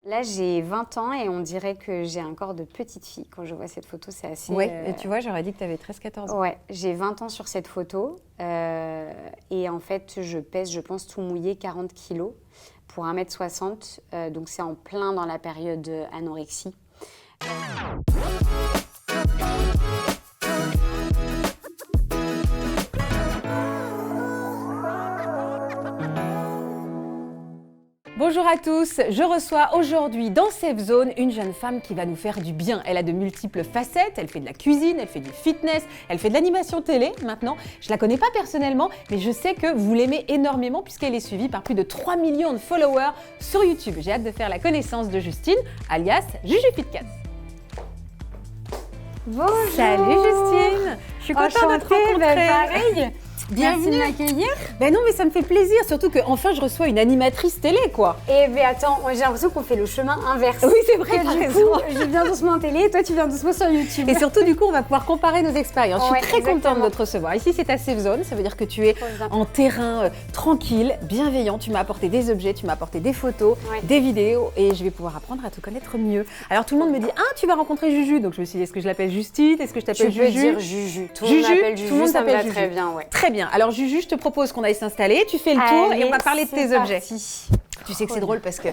Là, j'ai 20 ans et on dirait que j'ai un corps de petite fille. Quand je vois cette photo, c'est assez... Oui, et tu vois, j'aurais dit que tu avais 13-14 ans. Ouais, j'ai 20 ans sur cette photo. Et en fait, je pèse, je pense, tout mouillé, 40 kilos pour 1m60. Donc, c'est en plein dans la période anorexie. Bonjour à tous, je reçois aujourd'hui dans Safe Zone une jeune femme qui va nous faire du bien. Elle a de multiples facettes, elle fait de la cuisine, elle fait du fitness, elle fait de l'animation télé maintenant. Je la connais pas personnellement, mais je sais que vous l'aimez énormément puisqu'elle est suivie par plus de 3 millions de followers sur YouTube. J'ai hâte de faire la connaissance de Justine, alias Juju Fitcats. Bonjour. Salut Justine, je suis contente de te rencontrer. Pareil. Bienvenue. Merci de m'accueillir. Ben non, mais ça me fait plaisir, surtout qu'enfin je reçois une animatrice télé, quoi. Eh bien attends, j'ai l'impression qu'on fait le chemin inverse. Oui, c'est vrai, que du coup, je viens doucement en télé et toi tu viens doucement sur YouTube. Et surtout, du coup, on va pouvoir comparer nos expériences. Je suis très exactement. contente de te recevoir. Ici, c'est ta safe zone, ça veut dire que tu es en terrain tranquille, bienveillant. Tu m'as apporté des objets, tu m'as apporté des photos, des vidéos et je vais pouvoir apprendre à te connaître mieux. Alors tout le monde me dit, ah, tu vas rencontrer Juju. Donc je me suis dit, est-ce que je l'appelle Justine? Est-ce que je t'appelle Juju? Tu peux dire Juju. Tout le monde m'appelle Juju, tout le monde ça me t'appelle va Juju. très bien, ouais. Très bien. Alors Juju, je te propose qu'on aille s'installer. Tu fais le tour et on va parler de tes objets. Tu sais que c'est drôle parce que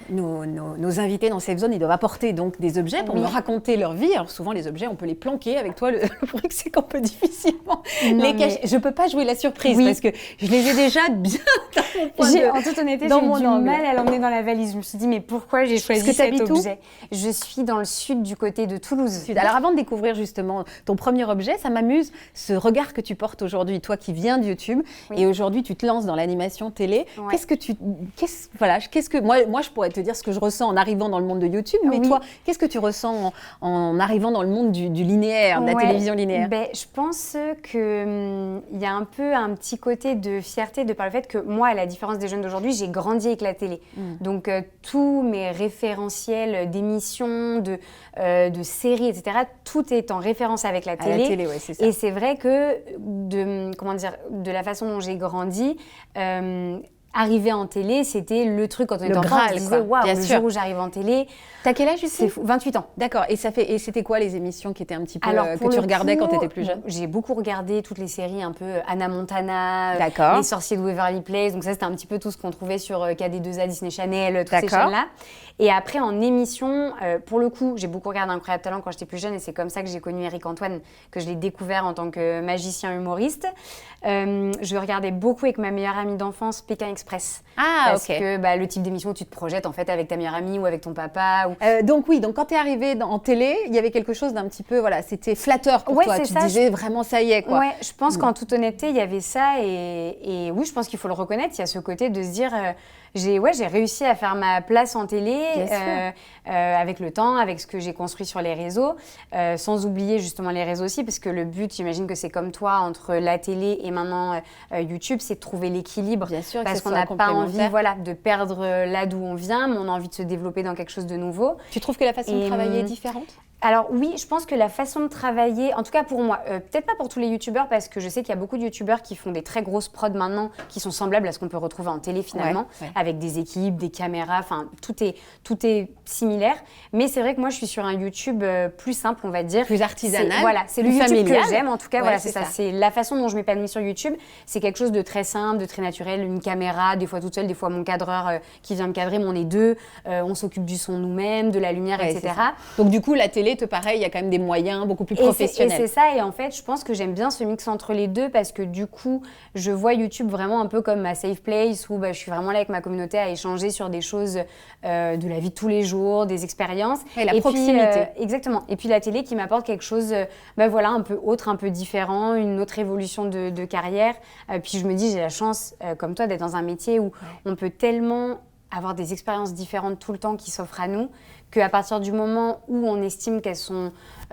nos invités dans Safe Zone, ils doivent apporter donc des objets pour me raconter leur vie. Alors souvent, les objets, on peut les planquer. Avec toi, le truc, c'est qu'on peut difficilement les cacher. Je ne peux pas jouer la surprise parce que je les ai déjà bien dans mon point de... En toute honnêteté, j'ai eu du mal à l'emmener dans la valise. Je me suis dit, mais pourquoi j'ai choisi cet objet? Je suis dans le sud, du côté de Toulouse. Alors avant de découvrir justement ton premier objet, ça m'amuse ce regard que tu portes aujourd'hui, toi qui viens de YouTube et aujourd'hui tu te lances dans l'animation télé. Moi je pourrais te dire ce que je ressens en arrivant dans le monde de YouTube, mais toi, qu'est-ce que tu ressens en arrivant dans le monde du linéaire, de la télévision linéaire? Je pense qu'il y a un peu un petit côté de fierté de par le fait que moi, à la différence des jeunes d'aujourd'hui, j'ai grandi avec la télé. Donc tous mes référentiels d'émissions, de séries, etc., tout est en référence avec la télé. À la télé, ouais, c'est ça. Et c'est vrai que de la façon dont j'ai grandi, arriver en télé, c'était le truc quand on était enfant, on se disait waouh, le jour où j'arrive en télé. T'as quel âge, Justine? C'est 28 ans. D'accord. Et c'était quoi les émissions qui étaient un petit peu que tu regardais quand tu étais plus jeune? J'ai beaucoup regardé toutes les séries un peu Hannah Montana, Les Sorciers de Waverly Place. Donc ça, c'était un petit peu tout ce qu'on trouvait sur KD2A, Disney Channel, toutes ces chaînes-là. Et après, en émission, pour le coup, j'ai beaucoup regardé Incroyable Talent quand j'étais plus jeune et c'est comme ça que j'ai connu Éric Antoine, que je l'ai découvert en tant que magicien humoriste. Je regardais beaucoup avec ma meilleure amie d'enfance, Pékin Express. Parce que le type d'émission où tu te projettes en fait avec ta meilleure amie ou avec ton papa. Donc quand tu es arrivée en télé, il y avait quelque chose d'un petit peu, c'était flatteur pour toi. Tu te disais vraiment ça y est, quoi. Ouais, je pense qu'en toute honnêteté, il y avait ça et oui, je pense qu'il faut le reconnaître. Il y a ce côté de se dire, j'ai réussi à faire ma place en télé avec le temps, avec ce que j'ai construit sur les réseaux, sans oublier justement les réseaux aussi, parce que le but, j'imagine que c'est comme toi, entre la télé et maintenant YouTube, c'est de trouver l'équilibre. Bien sûr, parce qu'on n'a pas envie de perdre là d'où on vient, mais on a envie de se développer dans quelque chose de nouveau. Tu trouves que la façon de travailler est différente? Alors oui, je pense que la façon de travailler, en tout cas pour moi, peut-être pas pour tous les youtubeurs parce que je sais qu'il y a beaucoup de youtubeurs qui font des très grosses prods maintenant qui sont semblables à ce qu'on peut retrouver en télé finalement, avec des équipes, des caméras, enfin tout est similaire. Mais c'est vrai que moi je suis sur un YouTube plus simple, on va dire. Plus artisanal. C'est le YouTube que j'aime en tout cas, c'est ça. C'est la façon dont je m'épanouis sur YouTube. C'est quelque chose de très simple, de très naturel, une caméra, des fois toute seule, des fois mon cadreur qui vient me cadrer, mais on est deux, on s'occupe du son nous-mêmes, de la lumière, etc. Donc du coup la télé, pareil, il y a quand même des moyens beaucoup plus professionnels. Et c'est ça, et en fait, je pense que j'aime bien ce mix entre les deux parce que du coup, je vois YouTube vraiment un peu comme ma safe place où je suis vraiment là avec ma communauté à échanger sur des choses de la vie de tous les jours, des expériences. Et la proximité. Exactement. Et puis la télé qui m'apporte quelque chose un peu autre, un peu différent, une autre évolution de carrière. Puis je me dis, j'ai la chance, comme toi, d'être dans un métier où on peut tellement avoir des expériences différentes tout le temps qui s'offrent à nous, qu'à partir du moment où on estime qu'elles sont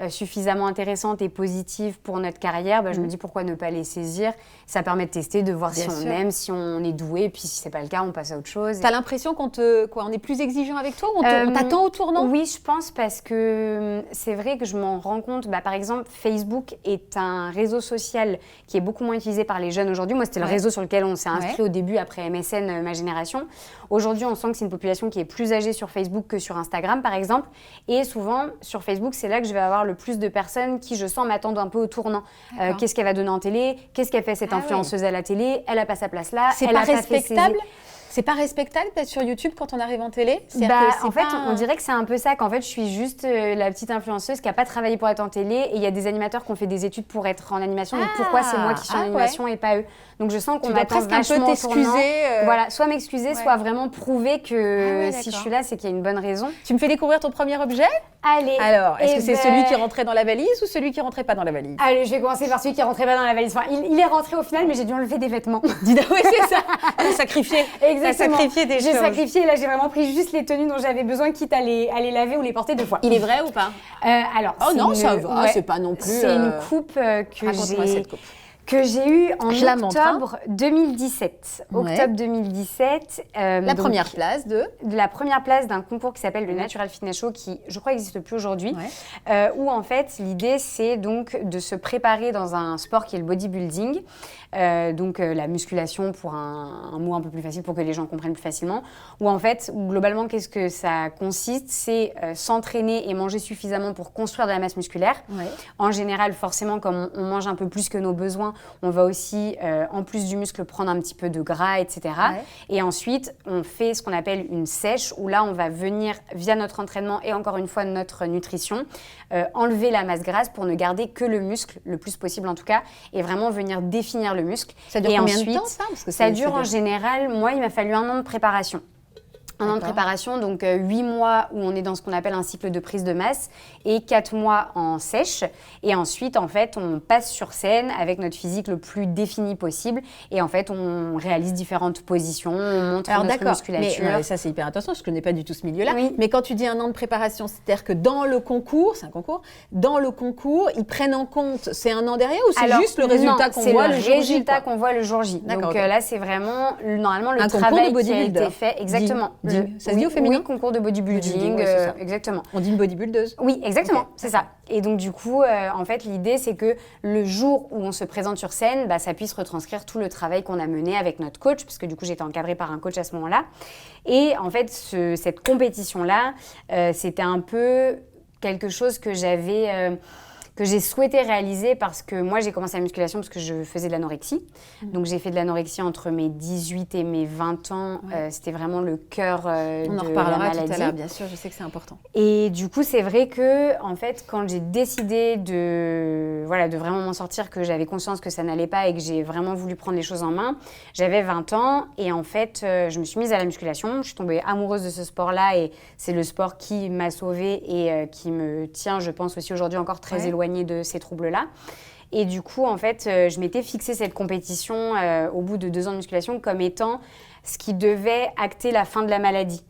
suffisamment intéressantes et positives pour notre carrière, je me dis pourquoi ne pas les saisir. Ça permet de tester, de voir si on aime, si on est doué, et puis si c'est pas le cas, on passe à autre chose. T'as l'impression qu'on est plus exigeant avec toi ou on t'attend au tournant? Oui, je pense parce que c'est vrai que je m'en rends compte. Par exemple, Facebook est un réseau social qui est beaucoup moins utilisé par les jeunes aujourd'hui. Moi, c'était le réseau sur lequel on s'est inscrit au début après MSN, ma génération. Aujourd'hui, on sent que c'est une population qui est plus âgée sur Facebook que sur Instagram, par exemple. Et souvent, sur Facebook, c'est là que je vais avoir le plus de personnes qui, je sens, m'attendent un peu au tournant. Qu'est-ce qu'elle va donner en télé? Qu'est-ce qu'elle fait cette influenceuse à la télé? Elle n'a pas sa place là. C'est pas respectable? C'est pas respectable peut-être sur YouTube quand on arrive en télé? En fait, on dirait que c'est un peu ça, qu'en fait, je suis juste la petite influenceuse qui n'a pas travaillé pour être en télé et il y a des animateurs qui ont fait des études pour être en animation. Donc pourquoi c'est moi qui suis en animation et pas eux? Donc je sens qu'on attend presque un peu t'excuser. Voilà, soit m'excuser, soit vraiment prouver que si je suis là, c'est qu'il y a une bonne raison. Tu me fais découvrir ton premier objet? Allez. Alors, est-ce que c'est celui qui rentrait dans la valise ou celui qui rentrait pas dans la valise? Allez, je vais commencer par celui qui rentrait pas dans la valise. Enfin, il est rentré au final, mais j'ai dû enlever des vêtements. Oui, c'est ça. T'as sacrifié. Exactement. T'as sacrifié des choses. J'ai sacrifié. Là, j'ai vraiment pris juste les tenues dont j'avais besoin, quitte à les laver ou les porter 2 fois. Il est vrai ou pas? Alors. Oh non, ça va. C'est pas non plus. C'est une coupe que j'ai eue en octobre 2017. Octobre 2017. La première place la première place d'un concours qui s'appelle le Natural Fitness Show, qui, je crois, n'existe plus aujourd'hui, où, en fait, l'idée, c'est donc de se préparer dans un sport qui est le bodybuilding, donc la musculation pour un mot un peu plus facile, pour que les gens comprennent plus facilement, où, en fait, globalement, qu'est-ce que ça consiste? C'est s'entraîner et manger suffisamment pour construire de la masse musculaire. En général, forcément, comme on mange un peu plus que nos besoins, on va aussi, en plus du muscle, prendre un petit peu de gras, etc. Et ensuite, on fait ce qu'on appelle une sèche, où là, on va venir, via notre entraînement et encore une fois notre nutrition, enlever la masse grasse pour ne garder que le muscle, le plus possible en tout cas, et vraiment venir définir le muscle. Ça dure combien de temps, ça? Parce que ça dure en général, moi, il m'a fallu 1 an de préparation. Un an de préparation, donc 8 mois où on est dans ce qu'on appelle un cycle de prise de masse et 4 mois en sèche. Et ensuite, en fait, on passe sur scène avec notre physique le plus défini possible. Et en fait, on réalise différentes positions, on montre notre musculature. Mais ça, c'est hyper intéressant, je ne connais pas du tout ce milieu-là. Oui. Mais quand tu dis 1 an de préparation, c'est-à-dire que dans le concours, c'est un concours, dans le concours, ils prennent en compte, c'est 1 an derrière ou c'est juste le résultat qu'on voit le jour J? C'est le résultat qu'on voit le jour J. Donc là, c'est vraiment, normalement, le travail qui a été fait. Exactement. Ça se dit au féminin? Oui, concours de bodybuilding, exactement. On dit une bodybuildeuse? Oui, exactement, c'est ça. Et donc du coup, en fait, l'idée, c'est que le jour où on se présente sur scène, ça puisse retranscrire tout le travail qu'on a mené avec notre coach, parce que du coup, j'étais encadrée par un coach à ce moment-là. Et en fait, cette compétition-là, c'était un peu quelque chose que j'ai souhaité réaliser parce que moi, j'ai commencé la musculation parce que je faisais de l'anorexie. Donc, j'ai fait de l'anorexie entre mes 18 et mes 20 ans. C'était vraiment le cœur de la maladie. On en reparlera tout à l'heure, bien sûr. Je sais que c'est important. Et du coup, c'est vrai que, en fait, quand j'ai décidé de vraiment m'en sortir, que j'avais conscience que ça n'allait pas et que j'ai vraiment voulu prendre les choses en main, j'avais 20 ans. Et en fait, je me suis mise à la musculation. Je suis tombée amoureuse de ce sport-là et c'est le sport qui m'a sauvée et qui me tient, je pense, aussi aujourd'hui encore très éloignée de ces troubles-là. Et du coup, en fait, je m'étais fixé cette compétition au bout de 2 ans de musculation comme étant ce qui devait acter la fin de la maladie.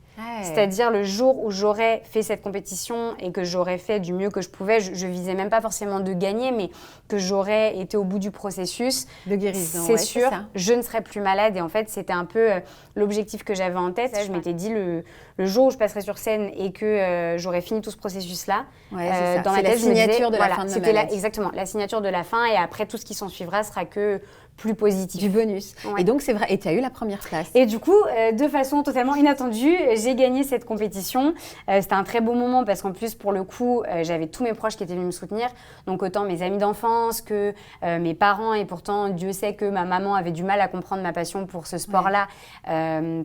C'est-à-dire le jour où j'aurais fait cette compétition et que j'aurais fait du mieux que je pouvais, je visais même pas forcément de gagner, mais que j'aurais été au bout du processus. De guérison, c'est sûr, je ne serais plus malade. Et en fait, c'était un peu l'objectif que j'avais en tête. Je m'étais dit, le jour où je passerai sur scène et que j'aurais fini tout ce processus-là, dans ma tête, je me disais, la signature de la fin de ma maladie. Exactement, la signature de la fin. Et après, tout ce qui s'en suivra sera que plus positif. Du bonus. Et donc, c'est vrai. Et tu as eu la première place. Et du coup, de façon totalement inattendue, j'ai gagné cette compétition. C'était un très beau moment parce qu'en plus, pour le coup, j'avais tous mes proches qui étaient venus me soutenir. Donc, autant mes amis d'enfance que mes parents. Et pourtant, Dieu sait que ma maman avait du mal à comprendre ma passion pour ce sport-là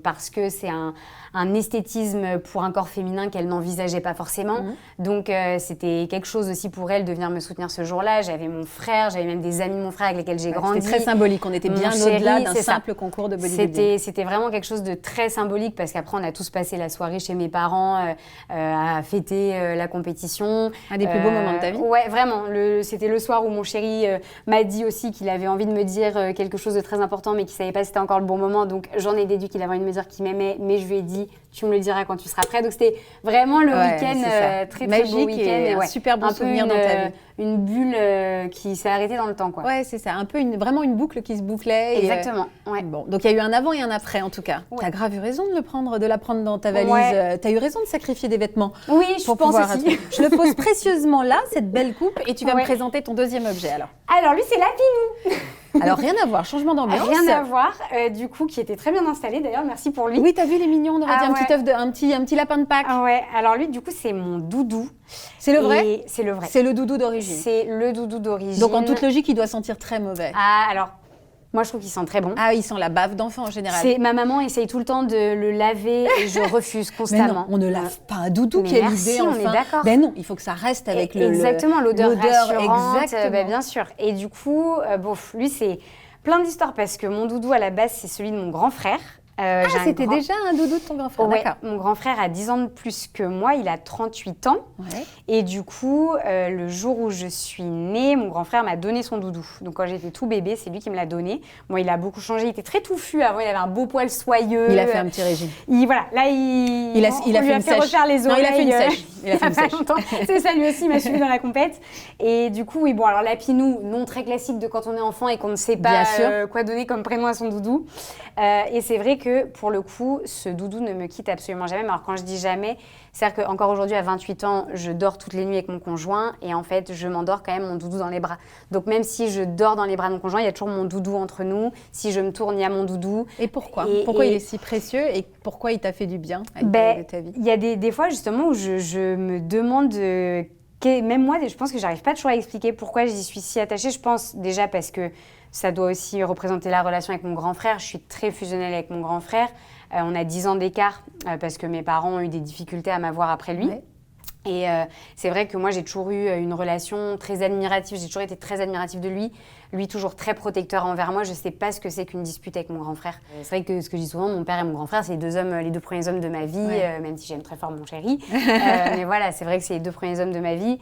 parce que c'est un esthétisme pour un corps féminin qu'elle n'envisageait pas forcément. Donc, c'était quelque chose aussi pour elle de venir me soutenir ce jour-là. J'avais mon frère, j'avais même des amis de mon frère avec lesquels j'ai grandi. C'était très symbolique. On était bien au-delà d'un simple concours de bodybuilding. C'était vraiment quelque chose de très symbolique parce qu'après, on a tous passé la soirée chez mes parents à fêter la compétition. Un des plus beaux moments de ta vie? Ouais, vraiment. C'était le soir où mon chéri m'a dit aussi qu'il avait envie de me dire quelque chose de très important mais qu'il ne savait pas si c'était encore le bon moment. Donc, j'en ai déduit qu'il avait envie de me dire qu'il m'aimait, mais je lui ai dit « tu me le diras quand tu seras prêt ». Donc, c'était vraiment le week-end, très magique beau week-end. Et un super bon souvenir dans ta vie. Une bulle qui s'est arrêtée dans le temps, quoi. Ouais, c'est ça. Un peu vraiment une boucle qui se bouclait. Exactement. Bon, donc il y a eu un avant et un après, en tout cas. Tu as grave eu raison de la prendre dans ta valise. Tu as eu raison de sacrifier des vêtements. Oui, je pense aussi. Je le pose précieusement là, cette belle coupe, et tu vas me présenter ton deuxième objet, alors. Alors, lui, c'est Lapinou. Alors, rien à voir, changement d'ambiance. Rien à voir, du coup, qui était très bien installé d'ailleurs, merci pour lui. Oui, t'as vu, les mignons, on aurait dit un petit lapin de Pâques. Ah ouais, alors lui, du coup, c'est mon doudou. C'est le vrai? Et c'est le vrai. C'est le doudou d'origine. C'est le doudou d'origine. Donc, en toute logique, il doit sentir très mauvais. Ah, alors, moi, je trouve qu'il sent très bon. Ah, il sent la bave d'enfant en général. Ma maman essaye tout le temps de le laver et je refuse constamment. Mais non, on ne lave pas un doudou, quelle idée, enfin. On est d'accord. Ben non, il faut que ça reste avec exactement, l'odeur rassurante. Exactement. Bien sûr. Et du coup, lui, c'est plein d'histoires parce que mon doudou, à la base, c'est celui de mon grand frère. C'était déjà un doudou de ton grand frère, ouais, d'accord. Mon grand frère a 10 ans de plus que moi, il a 38 ans. Ouais. Et du coup, le jour où je suis née, mon grand frère m'a donné son doudou. Donc quand j'étais tout bébé, c'est lui qui me l'a donné. Bon, il a beaucoup changé, il était très touffu avant, il avait un beau poil soyeux. Il a fait un petit régime. Voilà, là, il a fait refaire les oreilles. Non, il a fait une sèche. Il a fait une sèche. C'est ça, lui aussi, il m'a suivi dans la compète. Et du coup, oui, bon, alors Lapinou, nom très classique de quand on est enfant et qu'on ne sait pas quoi donner comme prénom à son doudou. Et c'est vrai que, pour le coup, ce doudou ne me quitte absolument jamais. Mais alors, quand je dis jamais, c'est-à-dire qu'encore aujourd'hui, à 28 ans, je dors toutes les nuits avec mon conjoint. Et en fait, je m'endors quand même mon doudou dans les bras. Donc, même si je dors dans les bras de mon conjoint, il y a toujours mon doudou entre nous. Si je me tourne, il y a mon doudou. Et pourquoi Pourquoi il est si précieux et pourquoi il t'a fait du bien de ta vie? Il y a des fois, justement, où je me demande... même moi, je pense que j'arrive pas toujours à expliquer pourquoi j'y suis si attachée. Je pense déjà parce que ça doit aussi représenter la relation avec mon grand frère. Je suis très fusionnelle avec mon grand frère. On a 10 ans d'écart parce que mes parents ont eu des difficultés à m'avoir après lui. Ouais. Et c'est vrai que moi, j'ai toujours eu une relation très admirative. J'ai toujours été très admirative de lui. Lui, toujours très protecteur envers moi. Je ne sais pas ce que c'est qu'une dispute avec mon grand frère. C'est vrai que ce que je dis souvent, mon père et mon grand frère, c'est les deux premiers hommes de ma vie, même si j'aime très fort mon chéri. Mais voilà, c'est vrai que c'est les deux premiers hommes de ma vie.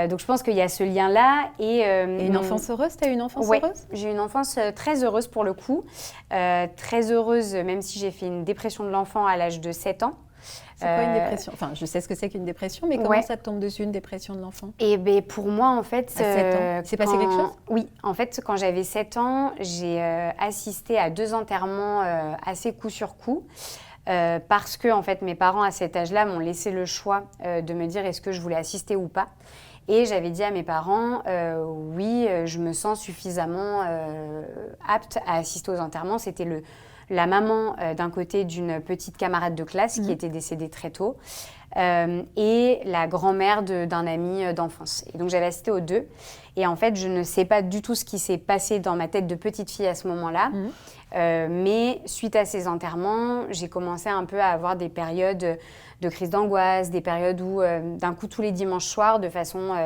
Donc je pense qu'il y a ce lien-là. Et une enfance heureuse? Tu as eu une enfance heureuse? J'ai eu une enfance très heureuse pour le coup. Très heureuse, même si j'ai fait une dépression de l'enfant à l'âge de 7 ans. C'est quoi une dépression? Enfin, je sais ce que c'est qu'une dépression, mais comment ça te tombe dessus, une dépression de l'enfant? Et ben, pour moi, en fait... À 7 ans, c'est passé quelque chose? Oui, en fait, quand j'avais 7 ans, j'ai assisté à 2 enterrements assez coup sur coup. Parce que, en fait, mes parents, à cet âge-là, m'ont laissé le choix de me dire est-ce que je voulais assister ou pas. Et j'avais dit à mes parents, oui, je me sens suffisamment apte à assister aux enterrements. C'était la maman d'un côté d'une petite camarade de classe qui était décédée très tôt et la grand-mère d'un ami d'enfance. Et donc j'avais assisté aux deux. Et en fait, je ne sais pas du tout ce qui s'est passé dans ma tête de petite fille à ce moment-là. Mais suite à ces enterrements, j'ai commencé un peu à avoir des périodes de crise d'angoisse, des périodes où d'un coup tous les dimanches soirs, de façon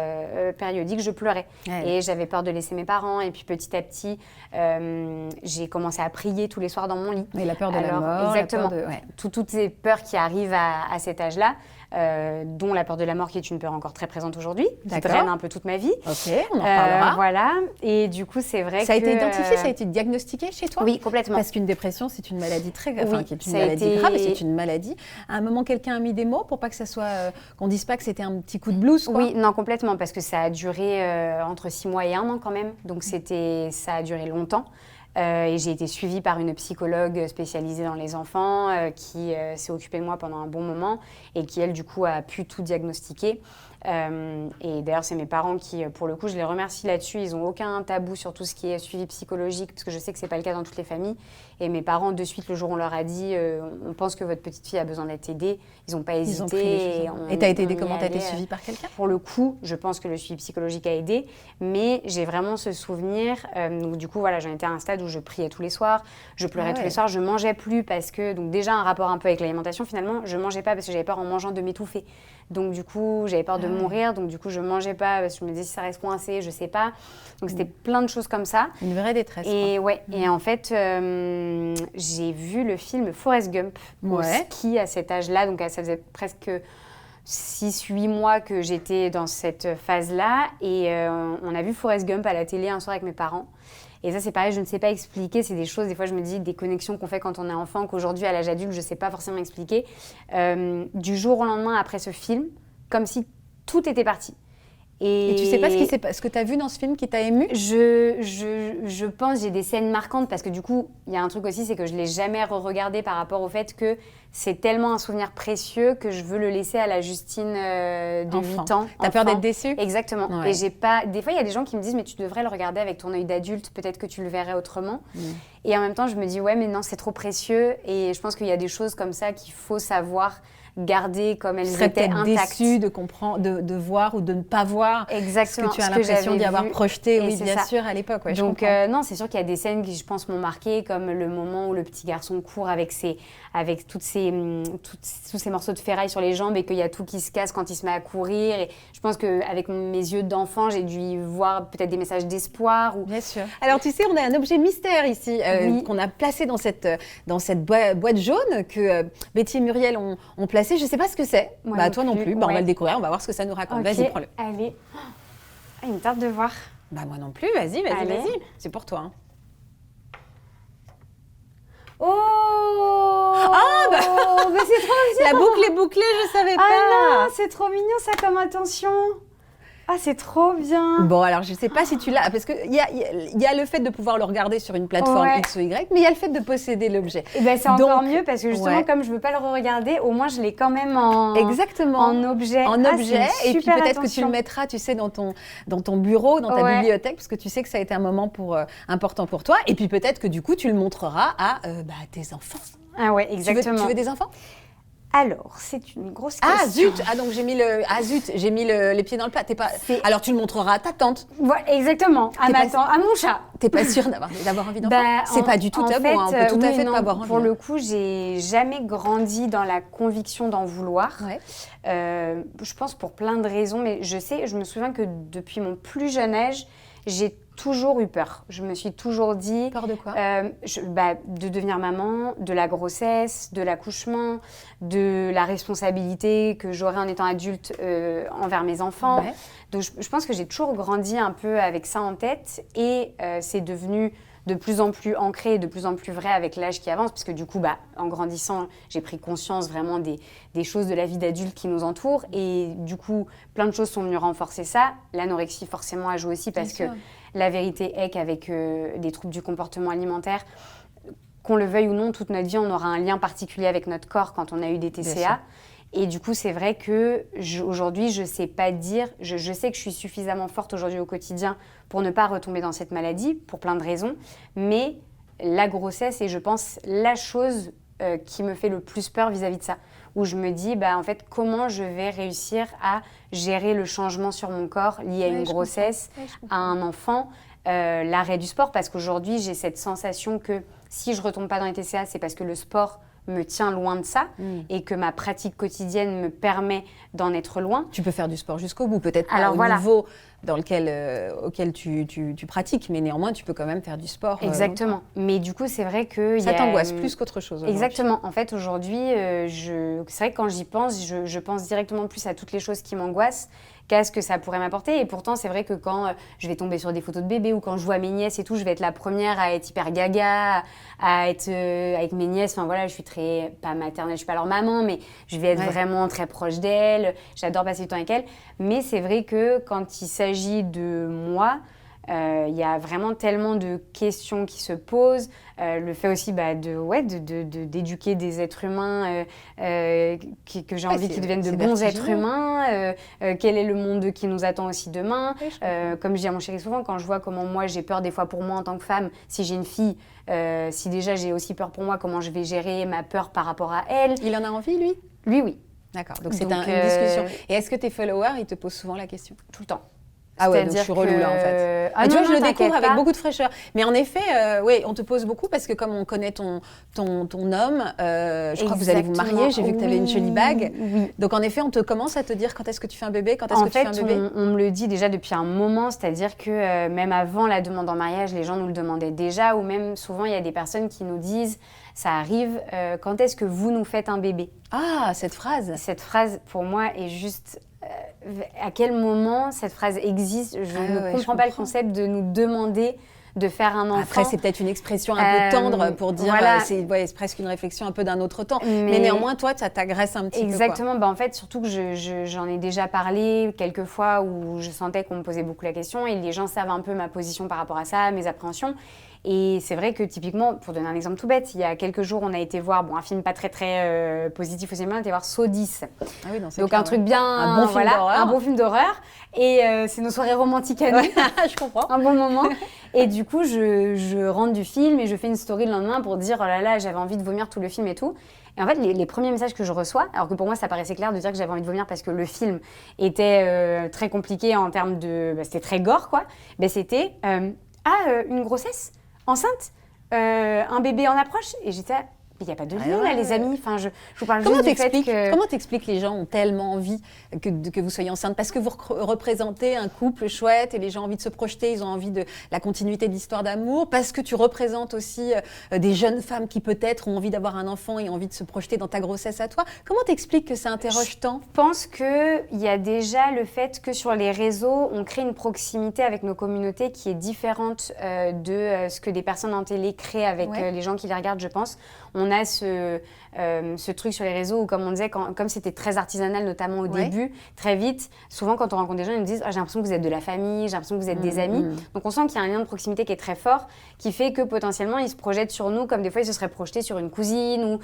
périodique, je pleurais. Et j'avais peur de laisser mes parents. Et puis petit à petit, j'ai commencé à prier tous les soirs dans mon lit. Et la peur de la mort. Exactement. Toutes ces peurs qui arrivent à cet âge-là. Dont la peur de la mort qui est une peur encore très présente aujourd'hui, qui traîne un peu toute ma vie. Ok, on en parlera. Voilà, et du coup c'est vrai que... Ça a été identifié, ça a été diagnostiqué chez toi? Oui, complètement. Parce qu'une dépression, c'est une maladie qui est une maladie grave, et c'est une maladie. À un moment, quelqu'un a mis des mots pour pas que ça soit... qu'on dise pas que c'était un petit coup de blues, quoi? Oui, non, complètement, parce que ça a duré entre 6 mois et 1 an quand même, donc ça a duré longtemps. Et j'ai été suivie par une psychologue spécialisée dans les enfants qui s'est occupée de moi pendant un bon moment et qui, elle, du coup, a pu tout diagnostiquer. Et d'ailleurs, c'est mes parents qui, pour le coup, je les remercie là-dessus. Ils n'ont aucun tabou sur tout ce qui est suivi psychologique, parce que je sais que ce n'est pas le cas dans toutes les familles. Et mes parents, de suite, le jour où on leur a dit on pense que votre petite fille a besoin d'être aidée, ils n'ont pas hésité. Et tu as été aidée comment? Tu as été suivie par quelqu'un? Pour le coup, je pense que le suivi psychologique a aidé, mais j'ai vraiment ce souvenir. Donc, du coup, voilà, j'en étais à un stade où je priais tous les soirs, je pleurais tous les soirs, je ne mangeais plus parce que, donc déjà un rapport un peu avec l'alimentation finalement, je ne mangeais pas parce que j'avais peur en mangeant de m'étouffer. Donc du coup, j'avais peur de mourir, donc du coup, je ne mangeais pas parce que je me disais si ça reste coincé, je ne sais pas. Donc c'était plein de choses comme ça. Une vraie détresse. Et et en fait, j'ai vu le film Forrest Gump au ski à cet âge-là, donc ça faisait presque 6-8 mois que j'étais dans cette phase-là. Et on a vu Forrest Gump à la télé un soir avec mes parents. Et ça, c'est pareil, je ne sais pas expliquer. C'est des choses, des fois, je me dis, des connexions qu'on fait quand on est enfant, qu'aujourd'hui, à l'âge adulte, je ne sais pas forcément expliquer. Du jour au lendemain, après ce film, comme si tout était parti. Et tu sais pas ce que tu as vu dans ce film qui t'a ému? Je pense, j'ai des scènes marquantes parce que du coup, il y a un truc aussi, c'est que je l'ai jamais re-regardé par rapport au fait que c'est tellement un souvenir précieux que je veux le laisser à la Justine de 8 ans. T'as peur d'être déçue? Exactement. Ouais. Et j'ai pas... Des fois, il y a des gens qui me disent, mais tu devrais le regarder avec ton œil d'adulte, peut-être que tu le verrais autrement. Et en même temps, je me dis, ouais, mais non, c'est trop précieux. Et je pense qu'il y a des choses comme ça qu'il faut savoir garder comme elles étaient intactes. Déçue de comprendre, de voir ou de ne pas voir. Exactement. Ce que tu as l'impression d'y avoir projeté, oui, bien sûr, à l'époque. Ouais, donc, non, c'est sûr qu'il y a des scènes qui, je pense, m'ont marqué, comme le moment où le petit garçon court avec tous ces morceaux de ferraille sur les jambes et qu'il y a tout qui se casse quand il se met à courir. Et je pense qu'avec mes yeux d'enfant, j'ai dû y voir peut-être des messages d'espoir. Bien sûr. Alors, tu sais, on a un objet mystère ici qu'on a placé dans cette boîte jaune que Betty et Muriel ont placé. Je ne sais pas ce que c'est. Toi non plus. On va le découvrir, on va voir ce que ça nous raconte. Okay. Vas-y, prends-le. Allez. Il me tarde de voir. Moi non plus. Vas-y. C'est pour toi. Oh mais c'est trop bien. La boucle est bouclée, je savais pas. Ah non, c'est trop mignon ça comme attention. Ah, c'est trop bien. Bon, alors, je ne sais pas si tu l'as, parce qu'il y a le fait de pouvoir le regarder sur une plateforme X ou Y, mais il y a le fait de posséder l'objet. Et ben, c'est encore mieux, parce que justement, comme je ne veux pas le re-regarder, au moins, je l'ai quand même en objet. En objet, et puis peut-être que tu le mettras, tu sais, dans ton bureau, dans ta bibliothèque, parce que tu sais que ça a été un moment important pour toi. Et puis peut-être que du coup, tu le montreras à tes enfants. Ah ouais, exactement. Tu veux des enfants ? Alors, c'est une grosse question. Ah zut! Donc j'ai mis les pieds dans le plat. Alors tu le montreras à ta tante. Voilà, exactement. À mon chat. T'es pas sûre d'avoir envie d'enfant? C'est pas du tout tabou. On peut tout à fait pas avoir envie. Pour le coup, j'ai jamais grandi dans la conviction d'en vouloir. Ouais. Je pense pour plein de raisons, mais je me souviens que depuis mon plus jeune âge, j'ai toujours eu peur. Je me suis toujours dit... Peur de quoi? De devenir maman, de la grossesse, de l'accouchement, de la responsabilité que j'aurai en étant adulte envers mes enfants. Ouais. Donc je pense que j'ai toujours grandi un peu avec ça en tête et c'est devenu de plus en plus ancré et de plus en plus vrai avec l'âge qui avance, parce que du coup, en grandissant, j'ai pris conscience vraiment des choses de la vie d'adulte qui nous entourent, et du coup, plein de choses sont venues renforcer ça. L'anorexie, forcément, a joué aussi, parce que la vérité est qu'avec des troubles du comportement alimentaire, qu'on le veuille ou non, toute notre vie, on aura un lien particulier avec notre corps quand on a eu des TCA. Et du coup, c'est vrai qu'aujourd'hui, je ne sais pas dire, je sais que je suis suffisamment forte aujourd'hui au quotidien pour ne pas retomber dans cette maladie, pour plein de raisons, mais la grossesse est, je pense, la chose qui me fait le plus peur vis-à-vis de ça, où je me dis, en fait, comment je vais réussir à gérer le changement sur mon corps lié à une grossesse, à un enfant, l'arrêt du sport, parce qu'aujourd'hui, j'ai cette sensation que si je ne retombe pas dans les TCA, c'est parce que le sport me tient loin de ça et que ma pratique quotidienne me permet d'en être loin. Tu peux faire du sport jusqu'au bout, peut-être pas au niveau auquel tu pratiques, mais néanmoins, tu peux quand même faire du sport. Exactement. Mais du coup, c'est vrai que... Ça t'angoisse plus qu'autre chose. Exactement. En fait, aujourd'hui, c'est vrai que quand j'y pense, je pense directement plus à toutes les choses qui m'angoissent qu'à ce que ça pourrait m'apporter. Et pourtant, c'est vrai que quand je vais tomber sur des photos de bébés ou quand je vois mes nièces et tout, je vais être la première à être hyper gaga, à être avec mes nièces. Enfin voilà, je suis pas maternelle, je suis pas leur maman, mais je vais être vraiment très proche d'elles. J'adore passer du temps avec elles. Mais c'est vrai que quand il s'agit de moi, il y a vraiment tellement de questions qui se posent. Le fait aussi d'éduquer des êtres humains que j'ai envie qu'ils deviennent de bons êtres humains. Quel est le monde qui nous attend aussi demain? Comme je dis à mon chéri souvent, quand je vois comment moi j'ai peur des fois pour moi en tant que femme, si j'ai une fille, si déjà j'ai aussi peur pour moi, comment je vais gérer ma peur par rapport à elle. Il en a envie, lui? Lui, oui. D'accord, donc c'est une discussion. Et est-ce que tes followers, ils te posent souvent la question? Tout le temps. Ah ouais, donc je suis relou là en fait. Tu vois, je le découvre avec beaucoup de fraîcheur. Mais en effet, on te pose beaucoup parce que comme on connaît ton homme, je crois que vous allez vous marier, j'ai vu que tu avais une jolie bague. Oui. Donc en effet, on te commence à te dire quand est-ce que tu fais un bébé, quand est-ce que tu fais un bébé. On me le dit déjà depuis un moment, c'est-à-dire que même avant la demande en mariage, les gens nous le demandaient déjà, ou même souvent il y a des personnes qui nous disent, ça arrive, quand est-ce que vous nous faites un bébé? Ah, cette phrase. Cette phrase pour moi est juste... à quel moment cette phrase existe? Je ne comprends pas le concept de nous demander de faire un enfant. Après, c'est peut-être une expression un peu tendre pour dire, voilà. C'est presque une réflexion un peu d'un autre temps. Mais néanmoins, toi, ça t'agresse un petit peu. Exactement. En fait, surtout que j'en ai déjà parlé quelques fois où je sentais qu'on me posait beaucoup la question et les gens savent un peu ma position par rapport à ça, mes appréhensions. Et c'est vrai que typiquement, pour donner un exemple tout bête, il y a quelques jours, on a été voir un film pas très positif au cinéma, on a été voir Saw 10. Ah oui, donc un truc bien, un bon film d'horreur. Un bon film d'horreur. Et c'est nos soirées romantiques à nous. Je comprends. Un bon moment. Et du coup, je rentre du film et je fais une story le lendemain pour dire oh là là, j'avais envie de vomir tout le film et tout. Et en fait, les premiers messages que je reçois, alors que pour moi, ça paraissait clair de dire que j'avais envie de vomir parce que le film était très compliqué en termes de... c'était très gore, quoi. C'était une grossesse enceinte, un bébé en approche. Et j'étais il n'y a pas de lien là, les amis. Enfin, je vous parle juste du fait que... Comment t'expliques les gens ont tellement envie que vous soyez enceinte? Parce que vous représentez un couple chouette et les gens ont envie de se projeter, ils ont envie de la continuité de l'histoire d'amour. Parce que tu représentes aussi des jeunes femmes qui peut-être ont envie d'avoir un enfant et ont envie de se projeter dans ta grossesse à toi. Comment t'expliques que ça interroge tant? Je pense qu'il y a déjà le fait que sur les réseaux, on crée une proximité avec nos communautés qui est différente de ce que des personnes en télé créent avec les gens qui les regardent, je pense. On a ce truc sur les réseaux où, comme on disait, comme c'était très artisanal, notamment au début, très vite, souvent quand on rencontre des gens, ils nous disent j'ai l'impression que vous êtes de la famille, j'ai l'impression que vous êtes des amis. Donc on sent qu'il y a un lien de proximité qui est très fort, qui fait que potentiellement ils se projettent sur nous comme des fois ils se seraient projetés sur une cousine ou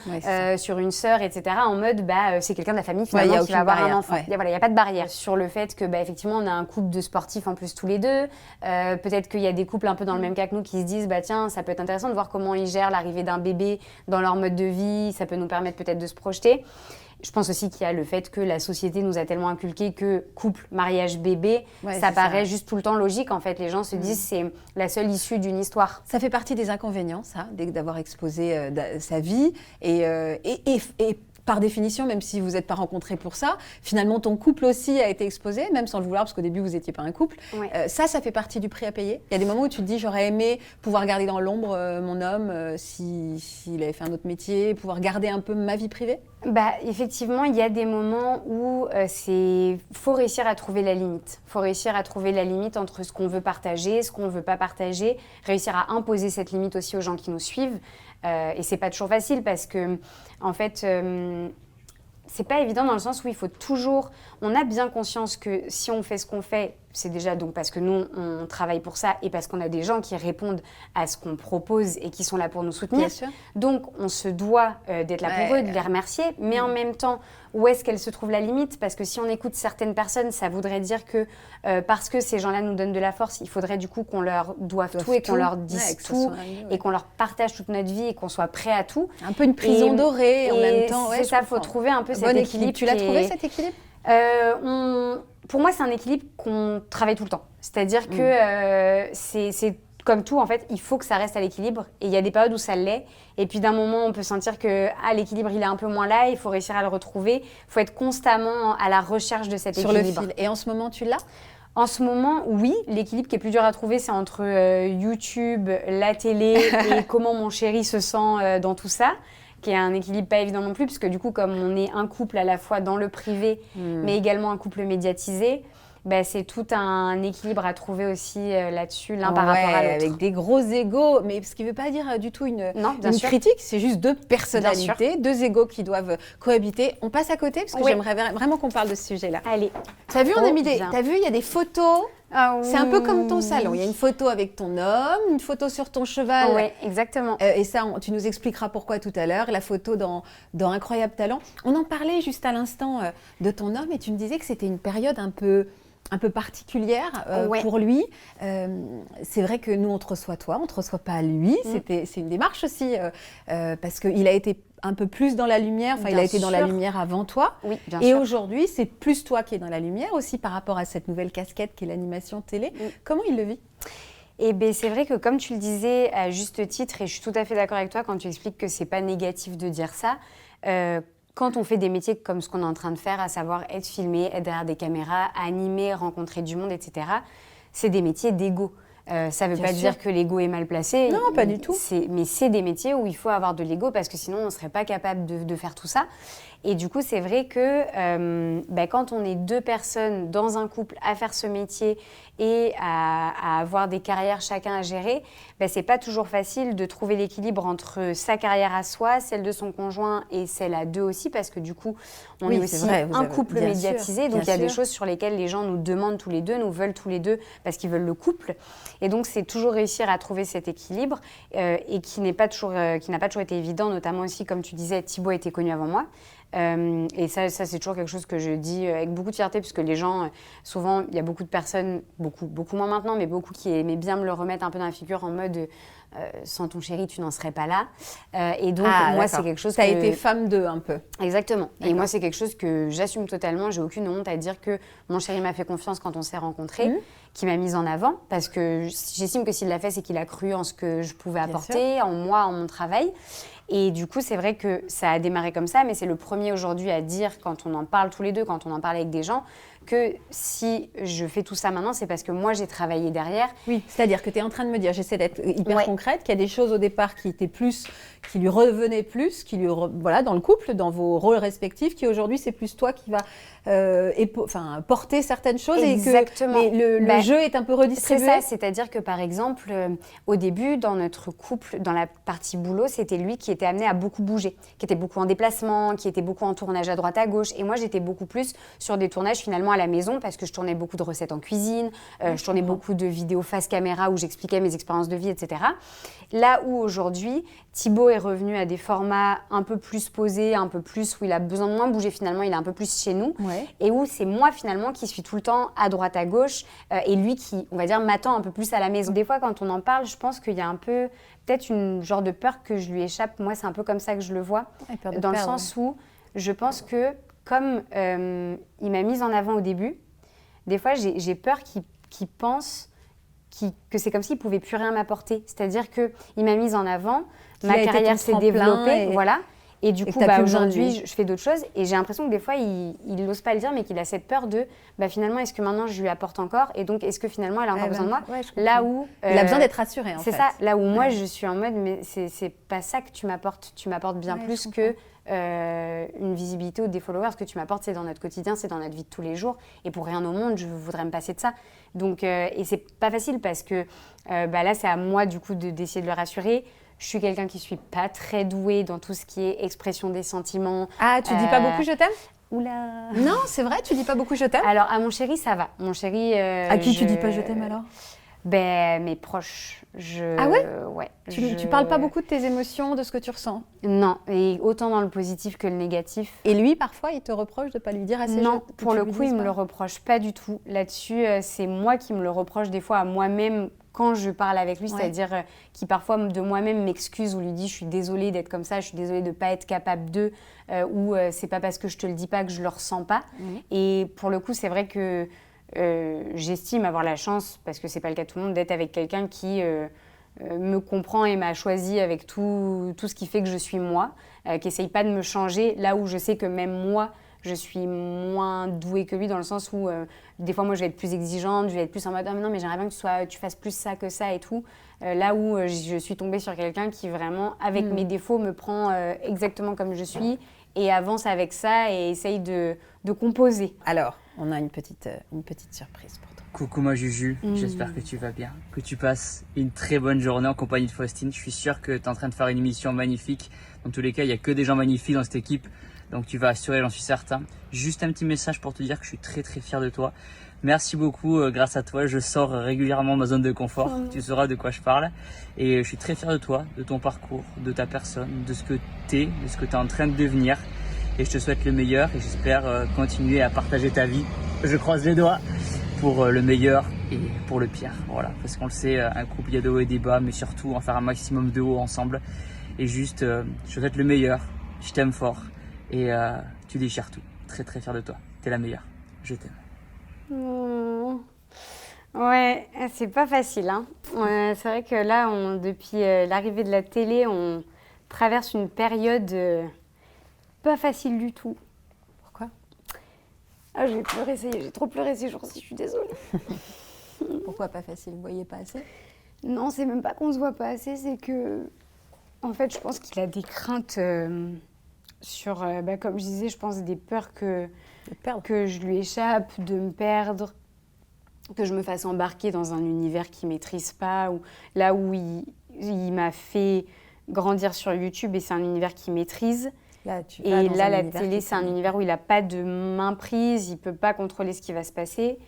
sur une sœur, etc. En mode c'est quelqu'un de la famille finalement qui va avoir un enfant. Il n'y a pas de barrière sur le fait que effectivement on a un couple de sportifs en plus tous les deux. Peut-être qu'il y a des couples un peu dans le même cas que nous qui se disent tiens, ça peut être intéressant de voir comment ils gèrent l'arrivée d'un bébé dans leur mode de vie, ça peut nous permettre peut-être de se projeter. Je pense aussi qu'il y a le fait que la société nous a tellement inculqué que couple, mariage, bébé, ça paraît juste tout le temps logique. En fait, les gens se disent c'est la seule issue d'une histoire. Ça fait partie des inconvénients, ça, d'avoir exposé sa vie et par définition, même si vous n'êtes pas rencontrés pour ça, finalement ton couple aussi a été exposé, même sans le vouloir, parce qu'au début vous n'étiez pas un couple. Ça fait partie du prix à payer. Il y a des moments où tu te dis j'aurais aimé pouvoir garder dans l'ombre mon homme s'il avait fait un autre métier, pouvoir garder un peu ma vie privée. Effectivement, il y a des moments où faut réussir à trouver la limite. Faut réussir à trouver la limite entre ce qu'on veut partager, ce qu'on ne veut pas partager, réussir à imposer cette limite aussi aux gens qui nous suivent. Et c'est pas toujours facile parce que, en fait, c'est pas évident dans le sens où il faut toujours... On a bien conscience que si on fait ce qu'on fait, c'est déjà donc parce que nous, on travaille pour ça et parce qu'on a des gens qui répondent à ce qu'on propose et qui sont là pour nous soutenir. Bien sûr. Donc, on se doit d'être là pour eux, de les remercier. Mais en même temps, où est-ce qu'elle se trouve la limite? Parce que si on écoute certaines personnes, ça voudrait dire que parce que ces gens-là nous donnent de la force, il faudrait du coup qu'on leur doive tout et qu'on leur dise tout et qu'on leur partage toute notre vie et qu'on soit prêt à tout. Un peu une prison dorée en même temps. C'est ça, il faut trouver un peu cet équilibre. Tu l'as trouvé cet équilibre? Pour moi, c'est un équilibre qu'on travaille tout le temps. C'est-à-dire que c'est comme tout, en fait, il faut que ça reste à l'équilibre. Et il y a des périodes où ça l'est. Et puis d'un moment, on peut sentir que l'équilibre, il est un peu moins là. Il faut réussir à le retrouver. Il faut être constamment à la recherche de cet équilibre. Sur le fil. Et en ce moment, tu l'as? En ce moment, oui. L'équilibre qui est plus dur à trouver, c'est entre YouTube, la télé et comment mon chéri se sent dans tout ça, qui est un équilibre pas évident non plus, parce que du coup, comme on est un couple à la fois dans le privé, mais également un couple médiatisé, c'est tout un équilibre à trouver aussi là-dessus, l'un par rapport à l'autre. Avec des gros égos, mais ce qui ne veut pas dire du tout une critique, c'est juste deux personnalités, deux égos qui doivent cohabiter. On passe à côté, parce que j'aimerais vraiment qu'on parle de ce sujet-là. Allez. T'as vu, il y a des photos. C'est un peu comme ton salon. Il y a une photo avec ton homme, une photo sur ton cheval. Oui, exactement. Et ça, tu nous expliqueras pourquoi tout à l'heure. La photo dans Incroyable Talent. On en parlait juste à l'instant de ton homme et tu me disais que c'était une période un peu particulière pour lui. C'est vrai que nous, on te reçoit toi, on ne te reçoit pas lui. C'est une démarche aussi parce qu'il a été un peu plus dans la lumière, il a été dans la lumière avant toi. Oui, bien et sûr. aujourd'hui, c'est plus toi qui es dans la lumière aussi par rapport à cette nouvelle casquette qui est l'animation télé. Comment il le vit? C'est vrai que comme tu le disais à juste titre, et je suis tout à fait d'accord avec toi quand tu expliques que c'est pas négatif de dire ça, quand on fait des métiers comme ce qu'on est en train de faire, à savoir être filmé, être derrière des caméras, animer, rencontrer du monde, etc., c'est des métiers d'ego. Ça ne veut pas dire que l'ego est mal placé. Non, pas du tout. Mais c'est des métiers où il faut avoir de l'ego parce que sinon, on ne serait pas capable de faire tout ça. Et du coup, c'est vrai que quand on est 2 personnes dans un couple à faire ce métier et à avoir des carrières chacun à gérer, c'est pas toujours facile de trouver l'équilibre entre sa carrière à soi, celle de son conjoint et celle à 2 aussi, parce que du coup, on est aussi un couple médiatisé. Donc, il y a des choses sur lesquelles les gens nous demandent tous les deux, nous veulent tous les deux, parce qu'ils veulent le couple. Et donc, c'est toujours réussir à trouver cet équilibre et qui n'a pas toujours été évident, notamment aussi, comme tu disais, Thibaut était connu avant moi. Et ça c'est toujours quelque chose que je dis avec beaucoup de fierté, puisque les gens, souvent, il y a beaucoup de personnes, beaucoup moins maintenant, mais beaucoup qui aimaient bien me le remettre un peu dans la figure en mode sans ton chéri, tu n'en serais pas là. Et donc, moi, c'est quelque chose que... Tu as été femme d'eux un peu. Exactement. Et moi, c'est quelque chose que j'assume totalement. J'ai aucune honte à dire que mon chéri m'a fait confiance quand on s'est rencontrés, qui m'a mise en avant, parce que j'estime que s'il l'a fait, c'est qu'il a cru en ce que je pouvais apporter, en moi, en mon travail. Et du coup, c'est vrai que ça a démarré comme ça, mais c'est le premier aujourd'hui à dire, quand on en parle tous les deux, quand on en parle avec des gens, que si je fais tout ça maintenant, c'est parce que moi, j'ai travaillé derrière. Oui, c'est-à-dire que tu es en train de me dire, j'essaie d'être hyper concrète, qu'il y a des choses au départ qui étaient plus, qui lui revenaient plus, dans le couple, dans vos rôles respectifs, qui aujourd'hui, c'est plus toi qui va porter certaines choses. Exactement. Et que le jeu est un peu redistribué. C'est ça, c'est-à-dire que par exemple, au début, dans notre couple, dans la partie boulot, c'était lui qui était amené à beaucoup bouger, qui était beaucoup en déplacement, qui était beaucoup en tournage à droite à gauche. Et moi, j'étais beaucoup plus sur des tournages finalement à la maison, parce que je tournais beaucoup de recettes en cuisine, je tournais beaucoup de vidéos face caméra où j'expliquais mes expériences de vie, etc. Là où aujourd'hui, Thibaut est revenu à des formats un peu plus posés, un peu plus où il a besoin de moins bouger finalement, il est un peu plus chez nous. Et où c'est moi finalement qui suis tout le temps à droite à gauche et lui qui, on va dire, m'attend un peu plus à la maison. Des fois, quand on en parle, je pense qu'il y a un peu, peut-être une genre de peur que je lui échappe. Moi, c'est un peu comme ça que je le vois, dans le sens où je pense que comme il m'a mise en avant au début, des fois, j'ai peur qu'il pense que c'est comme s'il ne pouvait plus rien m'apporter. C'est-à-dire qu'il m'a mise en avant, ma carrière s'est développée, voilà. Et du coup, aujourd'hui, je fais d'autres choses. Et j'ai l'impression que des fois, il n'ose pas le dire, mais qu'il a cette peur de, finalement, est-ce que maintenant, je lui apporte encore ? Et donc, est-ce que finalement, elle a encore besoin de moi ? Là où... il a besoin d'être rassuré, en fait. C'est ça. Là où moi, je suis en mode, mais c'est pas ça que tu m'apportes. Tu m'apportes bien plus que une visibilité ou des followers. Ce que tu m'apportes, c'est dans notre quotidien, c'est dans notre vie de tous les jours. Et pour rien au monde, je voudrais me passer de ça. Donc, et c'est pas facile parce que là, c'est à moi, du coup, d'essayer de le rassurer. Je suis quelqu'un qui ne suis pas très douée dans tout ce qui est expression des sentiments. Ah, tu dis pas beaucoup je t'aime ? Oula. Non, c'est vrai, tu dis pas beaucoup je t'aime ? Alors, à mon chéri, ça va. Mon chéri... à qui tu dis pas je t'aime alors ? Mes proches. Ah ouais ? Ouais. Tu parles pas beaucoup de tes émotions, de ce que tu ressens ? Non, et autant dans le positif que le négatif. Et lui, parfois, il te reproche de pas lui dire assez ? Non, pour le coup, il me le reproche pas du tout. Là-dessus, c'est moi qui me le reproche des fois à moi-même quand je parle avec lui, c'est-à-dire qui parfois de moi-même m'excuse ou lui dit je suis désolée d'être comme ça, je suis désolée de ne pas être capable de, ou c'est pas parce que je te le dis pas que je le ressens pas. Et pour le coup, c'est vrai que j'estime avoir la chance, parce que c'est pas le cas de tout le monde, d'être avec quelqu'un qui me comprend et m'a choisi avec tout ce qui fait que je suis moi, qui essaye pas de me changer, là où je sais que même moi, je suis moins douée que lui, dans le sens où des fois moi je vais être plus exigeante, je vais être plus en mode non mais j'aimerais bien que tu fasses plus ça que ça et tout, là où je suis tombée sur quelqu'un qui vraiment avec mes défauts me prend exactement comme je suis et avance avec ça et essaye de composer. Alors on a une petite surprise pour toi. Coucou ma Juju, j'espère que tu vas bien, que tu passes une très bonne journée en compagnie de Faustine. Je suis sûr que tu es en train de faire une émission magnifique. Dans tous les cas, il n'y a que des gens magnifiques dans cette équipe. Donc tu vas assurer, j'en suis certain. Juste un petit message pour te dire que je suis très très fier de toi. Merci beaucoup, grâce à toi, je sors régulièrement ma zone de confort. Tu sauras de quoi je parle. Et je suis très fier de toi, de ton parcours, de ta personne, de ce que tu es, de ce que tu es en train de devenir. Et je te souhaite le meilleur et j'espère continuer à partager ta vie. Je croise les doigts pour le meilleur et pour le pire. Voilà, parce qu'on le sait, un couple, il y a de hauts et des bas, mais surtout en faire un maximum de hauts ensemble. Et juste, je te souhaite le meilleur, je t'aime fort. Et tu déchires tout. Très très fier de toi. T'es la meilleure. Je t'aime. Ouais, c'est pas facile. Hein. C'est vrai que là, depuis l'arrivée de la télé, on traverse une période pas facile du tout. Pourquoi ? Ah, je vais pleurer, ça y est, j'ai trop pleuré ces jours-ci, je suis désolée. Pourquoi pas facile ? Vous ne voyez pas assez ? Non, c'est même pas qu'on se voit pas assez, c'est que... En fait, je pense qu'il a des craintes... sur comme je disais, je pense des peurs que je lui échappe, de me perdre, que je me fasse embarquer dans un univers qu'il ne maîtrise pas, ou là où il m'a fait grandir sur YouTube et c'est un univers qu'il maîtrise. La télé, c'est un univers où il n'a pas de main prise, il ne peut pas contrôler ce qui va se passer.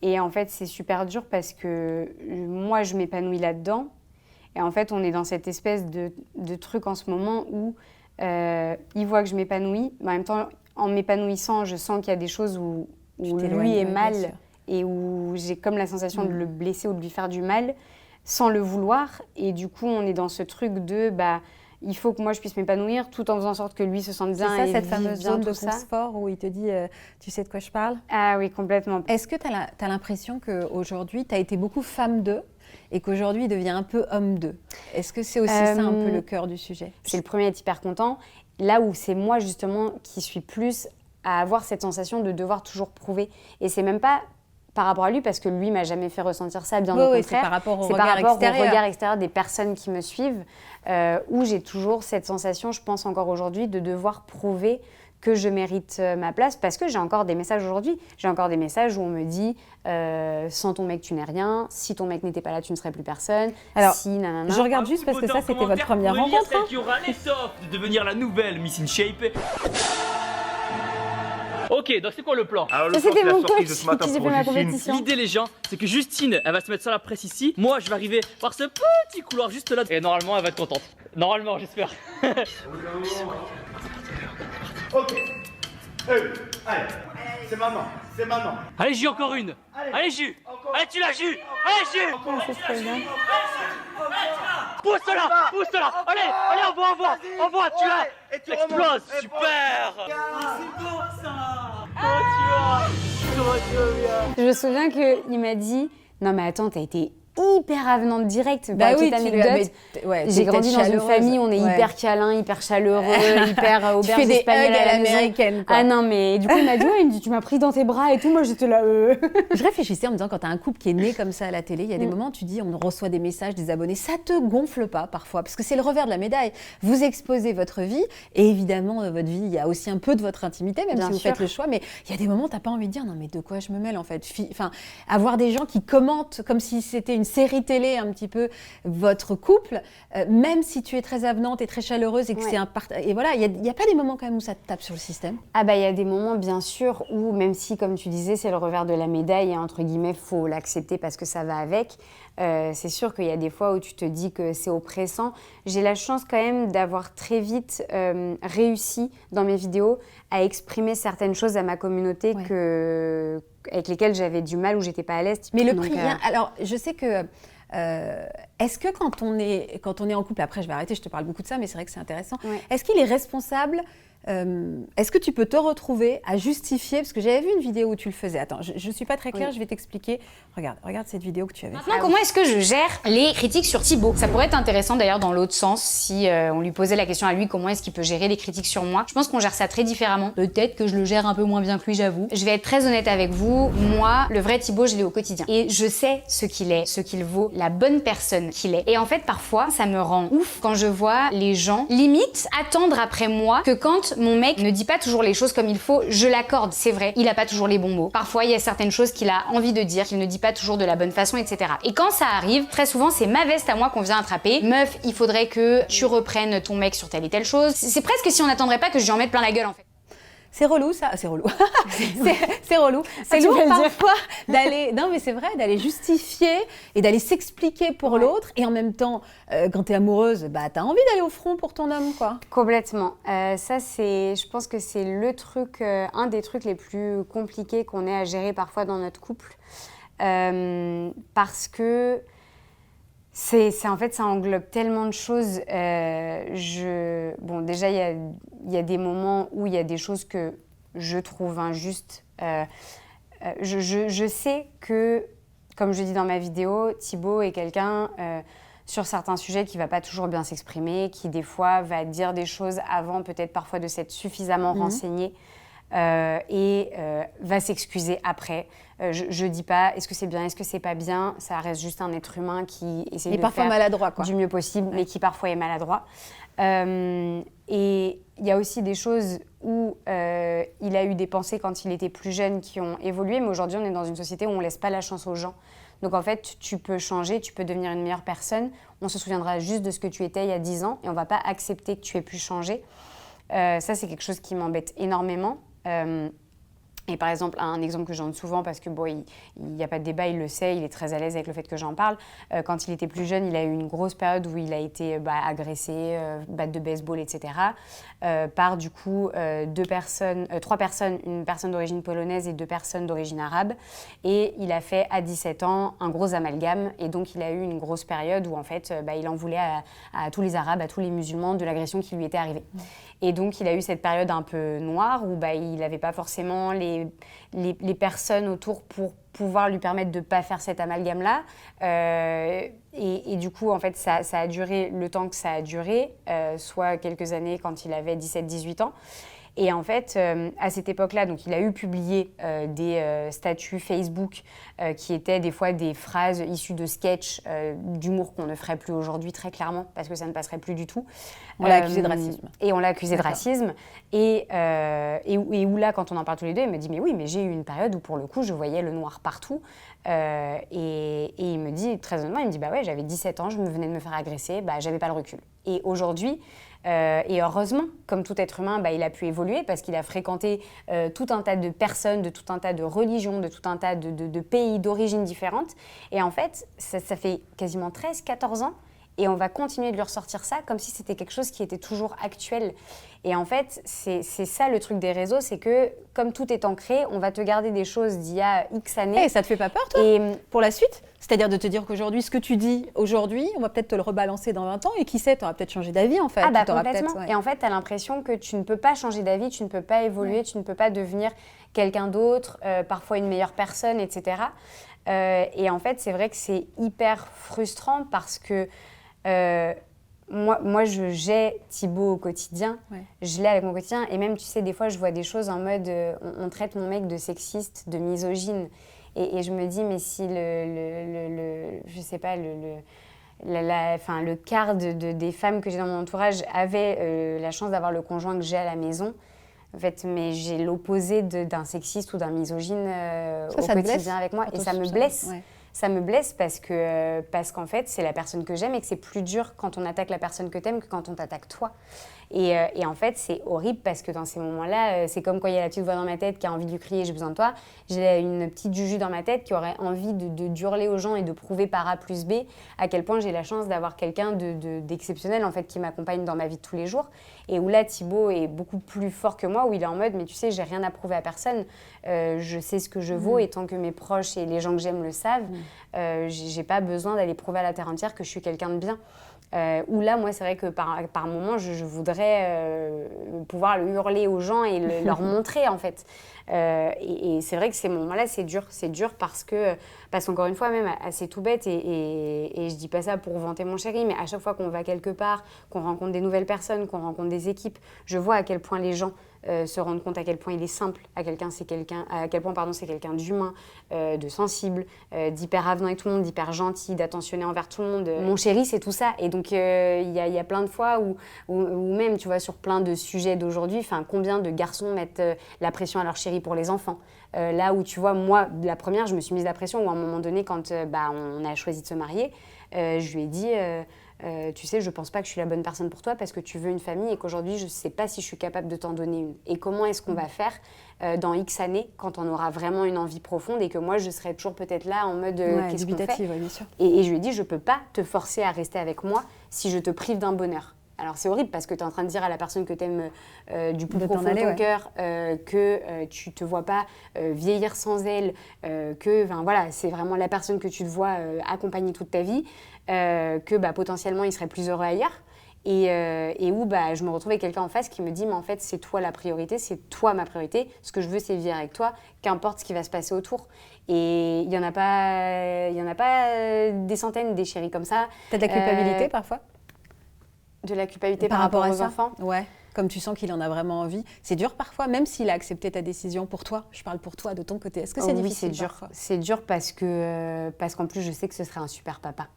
Et en fait, c'est super dur parce que moi, je m'épanouis là-dedans. Et en fait, on est dans cette espèce de truc en ce moment où il voit que je m'épanouis, mais en même temps, en m'épanouissant, je sens qu'il y a des choses où lui est mal et où j'ai comme la sensation de le blesser ou de lui faire du mal sans le vouloir. Et du coup, on est dans ce truc de... il faut que moi je puisse m'épanouir tout en faisant en sorte que lui se sente bien. C'est ça, cette fameuse zone de confort où il te dit tu sais de quoi je parle? Ah oui, complètement. Est-ce que tu as l'impression qu'aujourd'hui, tu as été beaucoup femme d'eux et qu'aujourd'hui, il devient un peu homme d'eux? Est-ce que c'est aussi ça un peu le cœur du sujet? C'est le premier à être hyper content. Là où c'est moi justement qui suis plus à avoir cette sensation de devoir toujours prouver. Et c'est même pas par rapport à lui, parce que lui m'a jamais fait ressentir ça, bien au contraire. C'est par rapport au regard extérieur des personnes qui me suivent, où j'ai toujours cette sensation, je pense encore aujourd'hui, de devoir prouver que je mérite ma place, parce que j'ai encore des messages aujourd'hui. J'ai encore des messages où on me dit sans ton mec tu n'es rien, si ton mec n'était pas là tu ne serais plus personne. Alors, si, nanana. Je regarde juste parce que ça c'était votre première rencontre. Celle qui aura l'étoffe de devenir la nouvelle Miss In Shape. Ok, donc c'est quoi le plan? Ça c'était mon coach qui j'ai fait ma compétition. L'idée les gens, c'est que Justine, elle va se mettre sur la presse ici. Moi, je vais arriver par ce petit couloir juste là. Et normalement, elle va être contente. Normalement, j'espère. Ok. Allez, c'est maintenant. Allez, Jus, encore une. Allez, Jus. Allez, tu l'as, Jus. Allez, Jus. Pousse-la. Allez, envoie, tu l'as. Explose, super. C'est bon ça. Comment tu vas bien? Je me souviens qu'il m'a dit non mais attends, t'as été hyper avenante direct. Petite anecdote. J'ai grandi dans une famille, on est hyper câlin, hyper chaleureux, hyper auberge espagnole à l'américaine. Ah non, mais du coup, il m'a dit, tu m'as pris dans tes bras et tout. Moi, j'étais là. Je réfléchissais en me disant, quand tu as un couple qui est né comme ça à la télé, il y a des moments où tu dis, on reçoit des messages des abonnés. Ça te gonfle pas parfois, parce que c'est le revers de la médaille. Vous exposez votre vie, et évidemment, dans votre vie, il y a aussi un peu de votre intimité, même si vous faites le choix. Mais il y a des moments où tu n'as pas envie de dire, non, mais de quoi je me mêle en fait? Enfin, avoir des gens qui commentent comme si c'était une série télé un petit peu votre couple, même si tu es très avenante et très chaleureuse et que c'est un et voilà, il y a pas des moments quand même où ça te tape sur le système? Ah il y a des moments bien sûr où même si comme tu disais c'est le revers de la médaille et entre guillemets faut l'accepter parce que ça va avec. C'est sûr qu'il y a des fois où tu te dis que c'est oppressant. J'ai la chance quand même d'avoir très vite réussi dans mes vidéos à exprimer certaines choses à ma communauté avec lesquelles j'avais du mal ou j'étais pas à l'aise. Mais le prix, alors je sais que est-ce que quand on est en couple, après je vais arrêter, je te parle beaucoup de ça, mais c'est vrai que c'est intéressant, est-ce qu'il est responsable? Est-ce que tu peux te retrouver à justifier, parce que j'avais vu une vidéo où tu le faisais. Attends, je ne suis pas très claire, je vais t'expliquer. Regarde cette vidéo que tu avais. Maintenant, comment est-ce que je gère les critiques sur Thibaut? Ça pourrait être intéressant d'ailleurs dans l'autre sens, si on lui posait la question à lui, comment est-ce qu'il peut gérer les critiques sur moi. Je pense qu'on gère ça très différemment. Peut-être que je le gère un peu moins bien que lui, j'avoue. Je vais être très honnête avec vous. Moi, le vrai Thibaut, je l'ai au quotidien. Et je sais ce qu'il est, ce qu'il vaut, la bonne personne qu'il est. Et en fait, parfois, ça me rend ouf quand je vois les gens limite attendre après moi que quand mon mec ne dit pas toujours les choses comme il faut, je l'accorde, c'est vrai, il a pas toujours les bons mots. Parfois, il y a certaines choses qu'il a envie de dire, qu'il ne dit pas toujours de la bonne façon, etc. Et quand ça arrive, très souvent, c'est ma veste à moi qu'on vient attraper. Meuf, il faudrait que tu reprennes ton mec sur telle et telle chose. C'est presque si on n'attendrait pas que je lui en mette plein la gueule, en fait. C'est relou ça, c'est relou. c'est relou. C'est lourd parfois d'aller, non mais c'est vrai, d'aller justifier et d'aller s'expliquer pour l'autre et en même temps, quand t'es amoureuse, t'as envie d'aller au front pour ton homme, quoi. Complètement. Ça je pense que c'est le truc, un des trucs les plus compliqués qu'on ait à gérer parfois dans notre couple, parce que en fait, ça englobe tellement de choses. Bon, déjà, il y a des moments où il y a des choses que je trouve injustes. Je sais que, comme je dis dans ma vidéo, Thibaut est quelqu'un, sur certains sujets, qui ne va pas toujours bien s'exprimer, qui des fois va dire des choses avant peut-être parfois de s'être suffisamment renseigné. Et va s'excuser après. Je dis pas est-ce que c'est bien, est-ce que c'est pas bien, ça reste juste un être humain qui essaie de parfois faire maladroit, quoi. du mieux possible, mais qui parfois est maladroit. Et il y a aussi des choses où il a eu des pensées quand il était plus jeune qui ont évolué, mais aujourd'hui on est dans une société où on ne laisse pas la chance aux gens. Donc en fait, tu peux changer, tu peux devenir une meilleure personne. On se souviendra juste de ce que tu étais il y a 10 ans et on ne va pas accepter que tu aies pu changer. Ça, c'est quelque chose qui m'embête énormément. Et par exemple, un exemple que je donne souvent, parce que bon, il n'y a pas de débat, il le sait, il est très à l'aise avec le fait que j'en parle. Quand il était plus jeune, il a eu une grosse période où il a été agressé, batte de baseball, etc. Par du coup trois personnes, une personne d'origine polonaise et 2 personnes d'origine arabe. Et il a fait à 17 ans un gros amalgame. Et donc il a eu une grosse période où en fait, il en voulait à tous les Arabes, à tous les musulmans de l'agression qui lui était arrivée. Et donc, il a eu cette période un peu noire où il n'avait pas forcément les personnes autour pour pouvoir lui permettre de ne pas faire cet amalgame-là. Et du coup, en fait, ça a duré le temps que ça a duré, soit quelques années quand il avait 17-18 ans. Et en fait, à cette époque-là, donc, il a eu publié des statuts Facebook qui étaient des fois des phrases issues de sketchs d'humour qu'on ne ferait plus aujourd'hui, très clairement, parce que ça ne passerait plus du tout. On l'a accusé de racisme. Et on l'a accusé de racisme. Et où là, quand on en parle tous les deux, il me dit « Mais oui, mais j'ai eu une période où, pour le coup, je voyais le noir partout. » Et il me dit, très honnêtement, il me dit « Bah ouais, j'avais 17 ans, je venais de me faire agresser, j'avais pas le recul. » Et aujourd'hui, et heureusement, comme tout être humain, il a pu évoluer parce qu'il a fréquenté tout un tas de personnes, de tout un tas de religions, de tout un tas de pays d'origines différentes. Et en fait, ça fait quasiment 13-14 ans et on va continuer de lui ressortir ça comme si c'était quelque chose qui était toujours actuel. Et en fait, c'est ça le truc des réseaux, c'est que comme tout est ancré, on va te garder des choses d'il y a X années. Et ça te fait pas peur, toi, pour la suite? C'est-à-dire de te dire qu'aujourd'hui, ce que tu dis aujourd'hui, on va peut-être te le rebalancer dans 20 ans et qui sait, tu auras peut-être changé d'avis en fait. Complètement. Et en fait, tu as l'impression que tu ne peux pas changer d'avis, tu ne peux pas évoluer, tu ne peux pas devenir quelqu'un d'autre, parfois une meilleure personne, etc. Et en fait, c'est vrai que c'est hyper frustrant parce que moi, j'ai Thibaut au quotidien, je l'ai avec mon quotidien. Et même, tu sais, des fois, je vois des choses en mode, on traite mon mec de sexiste, de misogyne. Et je me dis, mais si je sais pas, le quart des femmes que j'ai dans mon entourage avaient la chance d'avoir le conjoint que j'ai à la maison, en fait, mais j'ai l'opposé d'un sexiste ou d'un misogyne au quotidien avec moi. Et ça me blesse. Ouais. Ça me blesse parce qu'en fait, c'est la personne que j'aime et que c'est plus dur quand on attaque la personne que t'aimes que quand on t'attaque toi. Et en fait, c'est horrible parce que dans ces moments-là, c'est comme quand il y a la petite voix dans ma tête qui a envie de lui crier « j'ai besoin de toi ». J'ai une petite juju dans ma tête qui aurait envie d'hurler aux gens et de prouver par A plus B à quel point j'ai la chance d'avoir quelqu'un d'exceptionnel en fait, qui m'accompagne dans ma vie de tous les jours. Et où là, Thibaut est beaucoup plus fort que moi, où il est en mode « mais tu sais, j'ai rien à prouver à personne, je sais ce que je vaux et tant que mes proches et les gens que j'aime le savent, j'ai pas besoin d'aller prouver à la terre entière que je suis quelqu'un de bien ». Où là, moi, c'est vrai que par moment, je voudrais pouvoir le hurler aux gens et leur montrer, en fait. Et c'est vrai que ces moments-là, c'est dur. C'est dur parce qu'encore une fois, même, c'est tout bête, et je dis pas ça pour vanter mon chéri, mais à chaque fois qu'on va quelque part, qu'on rencontre des nouvelles personnes, qu'on rencontre des équipes, je vois à quel point les gens se rendent compte à quel point il est simple, à quel point c'est quelqu'un d'humain, de sensible, d'hyper avenant avec tout le monde, d'hyper gentil, d'attentionné envers tout le monde. Mon chéri, c'est tout ça. Et donc, il y a plein de fois où même, tu vois, sur plein de sujets d'aujourd'hui, combien de garçons mettent la pression à leur chéri pour les enfants. Là où, tu vois, moi, la première, je me suis mise la pression, où à un moment donné, quand on a choisi de se marier, je lui ai dit... tu sais, je pense pas que je suis la bonne personne pour toi parce que tu veux une famille et qu'aujourd'hui, je sais pas si je suis capable de t'en donner une. Et comment est-ce qu'on va faire dans X années quand on aura vraiment une envie profonde et que moi, je serai toujours peut-être là en mode qu'est-ce qu'on fait bien sûr. Et je lui ai dit, je peux pas te forcer à rester avec moi si je te prive d'un bonheur. Alors c'est horrible parce que tu es en train de dire à la personne que tu aimes du plus profond de ton cœur que tu te vois pas vieillir sans elle, voilà, c'est vraiment la personne que tu te vois accompagner toute ta vie, que potentiellement il serait plus heureux ailleurs. Et où je me retrouve avec quelqu'un en face qui me dit mais en fait c'est toi la priorité, c'est toi ma priorité, ce que je veux c'est vivre avec toi, qu'importe ce qui va se passer autour. Et il y en a pas des centaines des chéris comme ça. T'as de la culpabilité parfois? De la culpabilité par rapport aux enfants? Ouais, comme tu sens qu'il en a vraiment envie. C'est dur parfois, même s'il a accepté ta décision pour toi. Je parle pour toi, de ton côté. Est-ce que c'est difficile? Oui, c'est dur. Parfois? C'est dur parce qu'en plus, je sais que ce serait un super papa.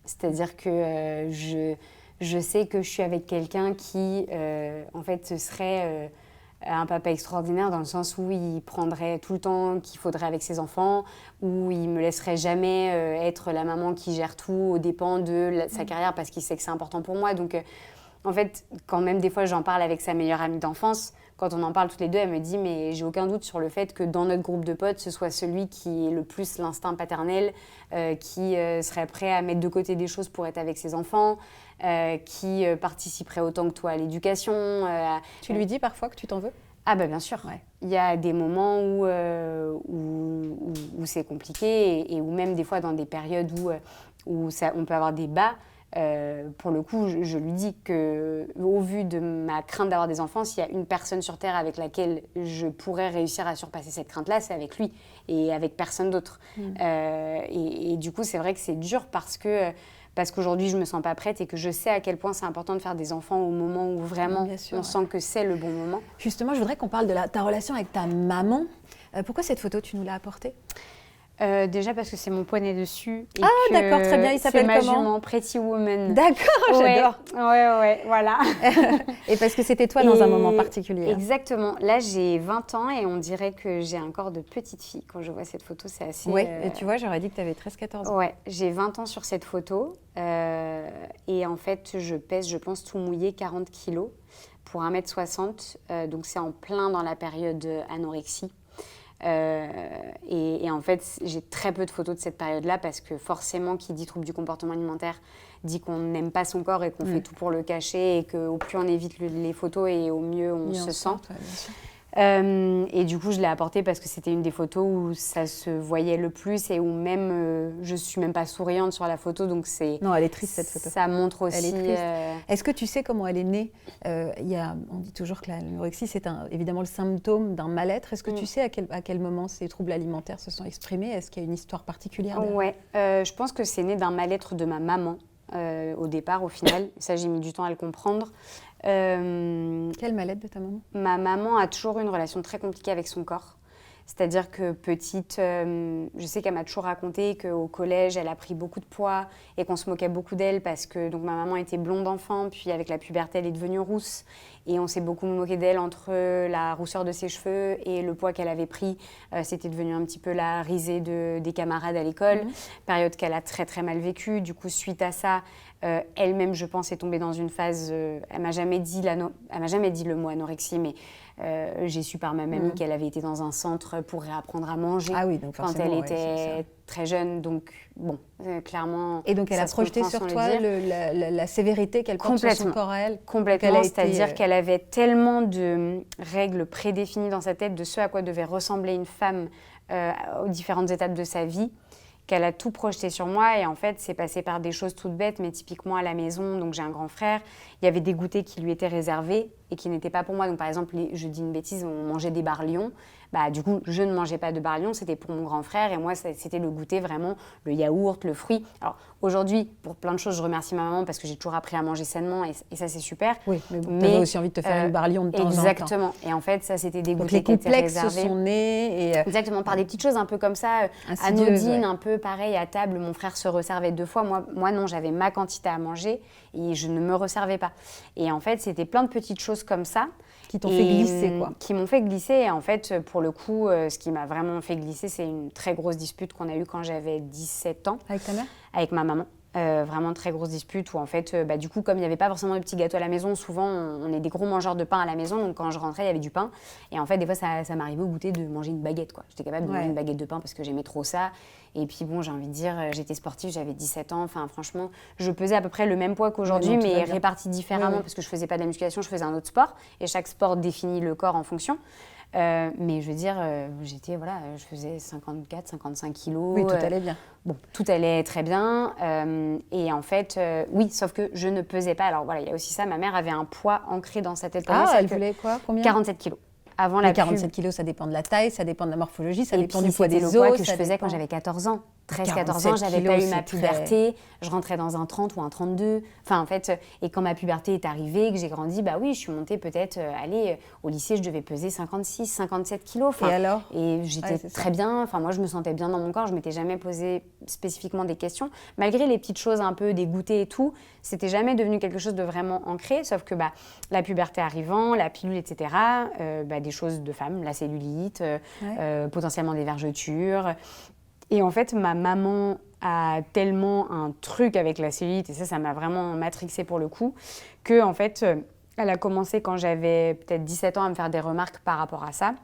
C'est-à-dire que je sais que je suis avec quelqu'un qui, en fait, ce serait un papa extraordinaire dans le sens où il prendrait tout le temps qu'il faudrait avec ses enfants, où il me laisserait jamais être la maman qui gère tout aux dépens de sa carrière parce qu'il sait que c'est important pour moi. Donc, en fait, quand même des fois j'en parle avec sa meilleure amie d'enfance, quand on en parle toutes les deux, elle me dit mais j'ai aucun doute sur le fait que dans notre groupe de potes, ce soit celui qui ait le plus l'instinct paternel, qui serait prêt à mettre de côté des choses pour être avec ses enfants, qui participerait autant que toi à l'éducation. Tu lui dis parfois que tu t'en veux? Ah bah bien sûr. Ouais. Il y a des moments où c'est compliqué et où même des fois dans des périodes où on peut avoir des bas. Pour le coup, je lui dis qu'au vu de ma crainte d'avoir des enfants, s'il y a une personne sur Terre avec laquelle je pourrais réussir à surpasser cette crainte-là, c'est avec lui et avec personne d'autre. Et du coup, c'est vrai que c'est dur parce qu'aujourd'hui, je ne me sens pas prête et que je sais à quel point c'est important de faire des enfants au moment où vraiment on sent que c'est le bon moment. Justement, je voudrais qu'on parle de ta relation avec ta maman. Pourquoi cette photo, tu nous l'as apportée? Déjà parce que c'est mon poignet dessus. Et d'accord, très bien. Il s'appelle comment? C'est ma jument, Pretty Woman. D'accord, j'adore. Ouais, voilà. Et parce que c'était toi dans un moment particulier. Exactement. Là, j'ai 20 ans et on dirait que j'ai un corps de petite fille. Quand je vois cette photo, c'est assez... Oui, et tu vois, j'aurais dit que tu avais 13-14 ans. Ouais, j'ai 20 ans sur cette photo. Et en fait, je pèse, je pense, tout mouillé, 40 kilos pour 1m60. Donc, c'est en plein dans la période anorexie. Et en fait, j'ai très peu de photos de cette période-là parce que forcément, qui dit trouble du comportement alimentaire dit qu'on n'aime pas son corps et qu'on fait tout pour le cacher et qu'au plus on évite les photos et au mieux on se sent. Ouais, bien sûr. Et du coup, je l'ai apporté parce que c'était une des photos où ça se voyait le plus et où même, je suis même pas souriante sur la photo, donc c'est... Non, elle est triste cette photo. Ça montre aussi... Elle est triste. Est-ce que tu sais comment elle est née? On dit toujours que l'anorexie, c'est évidemment le symptôme d'un mal-être. Est-ce que tu sais à quel moment ces troubles alimentaires se sont exprimés? Est-ce qu'il y a une histoire particulière derrière? Ouais, je pense que c'est né d'un mal-être de ma maman. Au départ, au final. Ça, j'ai mis du temps à le comprendre. Quel mal-être de ta maman? Ma maman a toujours eu une relation très compliquée avec son corps. C'est-à-dire que petite, je sais qu'elle m'a toujours raconté qu'au collège, elle a pris beaucoup de poids et qu'on se moquait beaucoup d'elle parce que donc, ma maman était blonde enfant, puis avec la puberté, elle est devenue rousse. Et on s'est beaucoup moqué d'elle entre la rousseur de ses cheveux et le poids qu'elle avait pris. C'était devenu un petit peu la risée des camarades à l'école. Période qu'elle a très très mal vécue. Du coup, suite à ça, elle-même, je pense, est tombée dans une phase... elle m'a jamais dit le mot anorexie, mais j'ai su par ma mamie qu'elle avait été dans un centre pour réapprendre à manger quand elle était très jeune. Donc, bon, clairement... Et donc, elle a projeté sur toi la sévérité qu'elle porte sur son corps à elle? Complètement, c'est-à-dire qu'elle avait tellement de règles prédéfinies dans sa tête de ce à quoi devait ressembler une femme aux différentes étapes de sa vie, qu'elle a tout projeté sur moi. Et en fait, c'est passé par des choses toutes bêtes, mais typiquement à la maison, donc j'ai un grand frère, il y avait des goûters qui lui étaient réservés et qui n'étaient pas pour moi. Donc par exemple, je dis une bêtise, on mangeait des barlions. Bah, du coup, je ne mangeais pas de barlions, c'était pour mon grand frère. Et moi, c'était le goûter vraiment, le yaourt, le fruit. Alors aujourd'hui, pour plein de choses, je remercie ma maman parce que j'ai toujours appris à manger sainement et ça, c'est super. Oui, mais bon, tu avais aussi envie de te faire une barlion de temps en temps. Exactement. Et en fait, ça, c'était des goûters qui étaient réservés. Les complexes sont nés. Et exactement, par des petites choses un peu comme ça, anodines, un peu pareil à table. Mon frère se resservait 2 fois. Moi non, j'avais ma quantité à manger et je ne me resservais pas. Et en fait, c'était plein de petites choses comme ça. Qui t'ont fait glisser, quoi. Qui m'ont fait glisser. Et en fait, pour le coup, ce qui m'a vraiment fait glisser, c'est une très grosse dispute qu'on a eue quand j'avais 17 ans. Avec ta mère? Avec ma maman. Vraiment très grosse dispute où en fait, du coup, comme il n'y avait pas forcément de petits gâteaux à la maison, souvent on est des gros mangeurs de pain à la maison, donc quand je rentrais, il y avait du pain. Et en fait, des fois, ça m'arrivait au goûter de manger une baguette, quoi. J'étais capable de manger une baguette de pain parce que j'aimais trop ça. Et puis bon, j'ai envie de dire, j'étais sportive, j'avais 17 ans. Enfin, franchement, je pesais à peu près le même poids qu'aujourd'hui, mais réparti différemment parce que je faisais pas de la musculation, je faisais un autre sport. Et chaque sport définit le corps en fonction. Mais je veux dire, je faisais 54, 55 kilos. Oui, tout allait bien. Bon, tout allait très bien. Et en fait, oui, sauf que je ne pesais pas. Alors voilà, il y a aussi ça. Ma mère avait un poids ancré dans sa tête. Elle voulait quoi? Combien? 47 kilos. avant Les la 47 kilos, ça dépend de la taille, ça dépend de la morphologie, ça Et dépend puis, du poids c'était des le poids os. que je ça faisais quand dépend- j'avais 14 ans. 13-14 47 ans, j'avais pas kilos, eu ma c'est très- puberté, je rentrais dans un 30 ou un 32. Enfin, en fait, et quand ma puberté est arrivée, que j'ai grandi, bah oui, je suis montée peut-être, au lycée, je devais peser 56, 57 kilos. Enfin, Et alors? Et j'étais Ouais, c'est ça. très bien, enfin, moi, je me sentais bien dans mon corps, je m'étais jamais posé spécifiquement des questions. Malgré les petites choses un peu dégoûtées et tout, c'était jamais devenu quelque chose de vraiment ancré, sauf que bah, la puberté arrivant, la pilule, etc., des choses de femmes, la cellulite, potentiellement des vergetures. Et en fait, ma maman a tellement un truc avec la cellulite, et ça m'a vraiment matrixée pour le coup, que en fait, elle a commencé quand j'avais peut-être 17 ans à me faire des remarques par rapport à ça.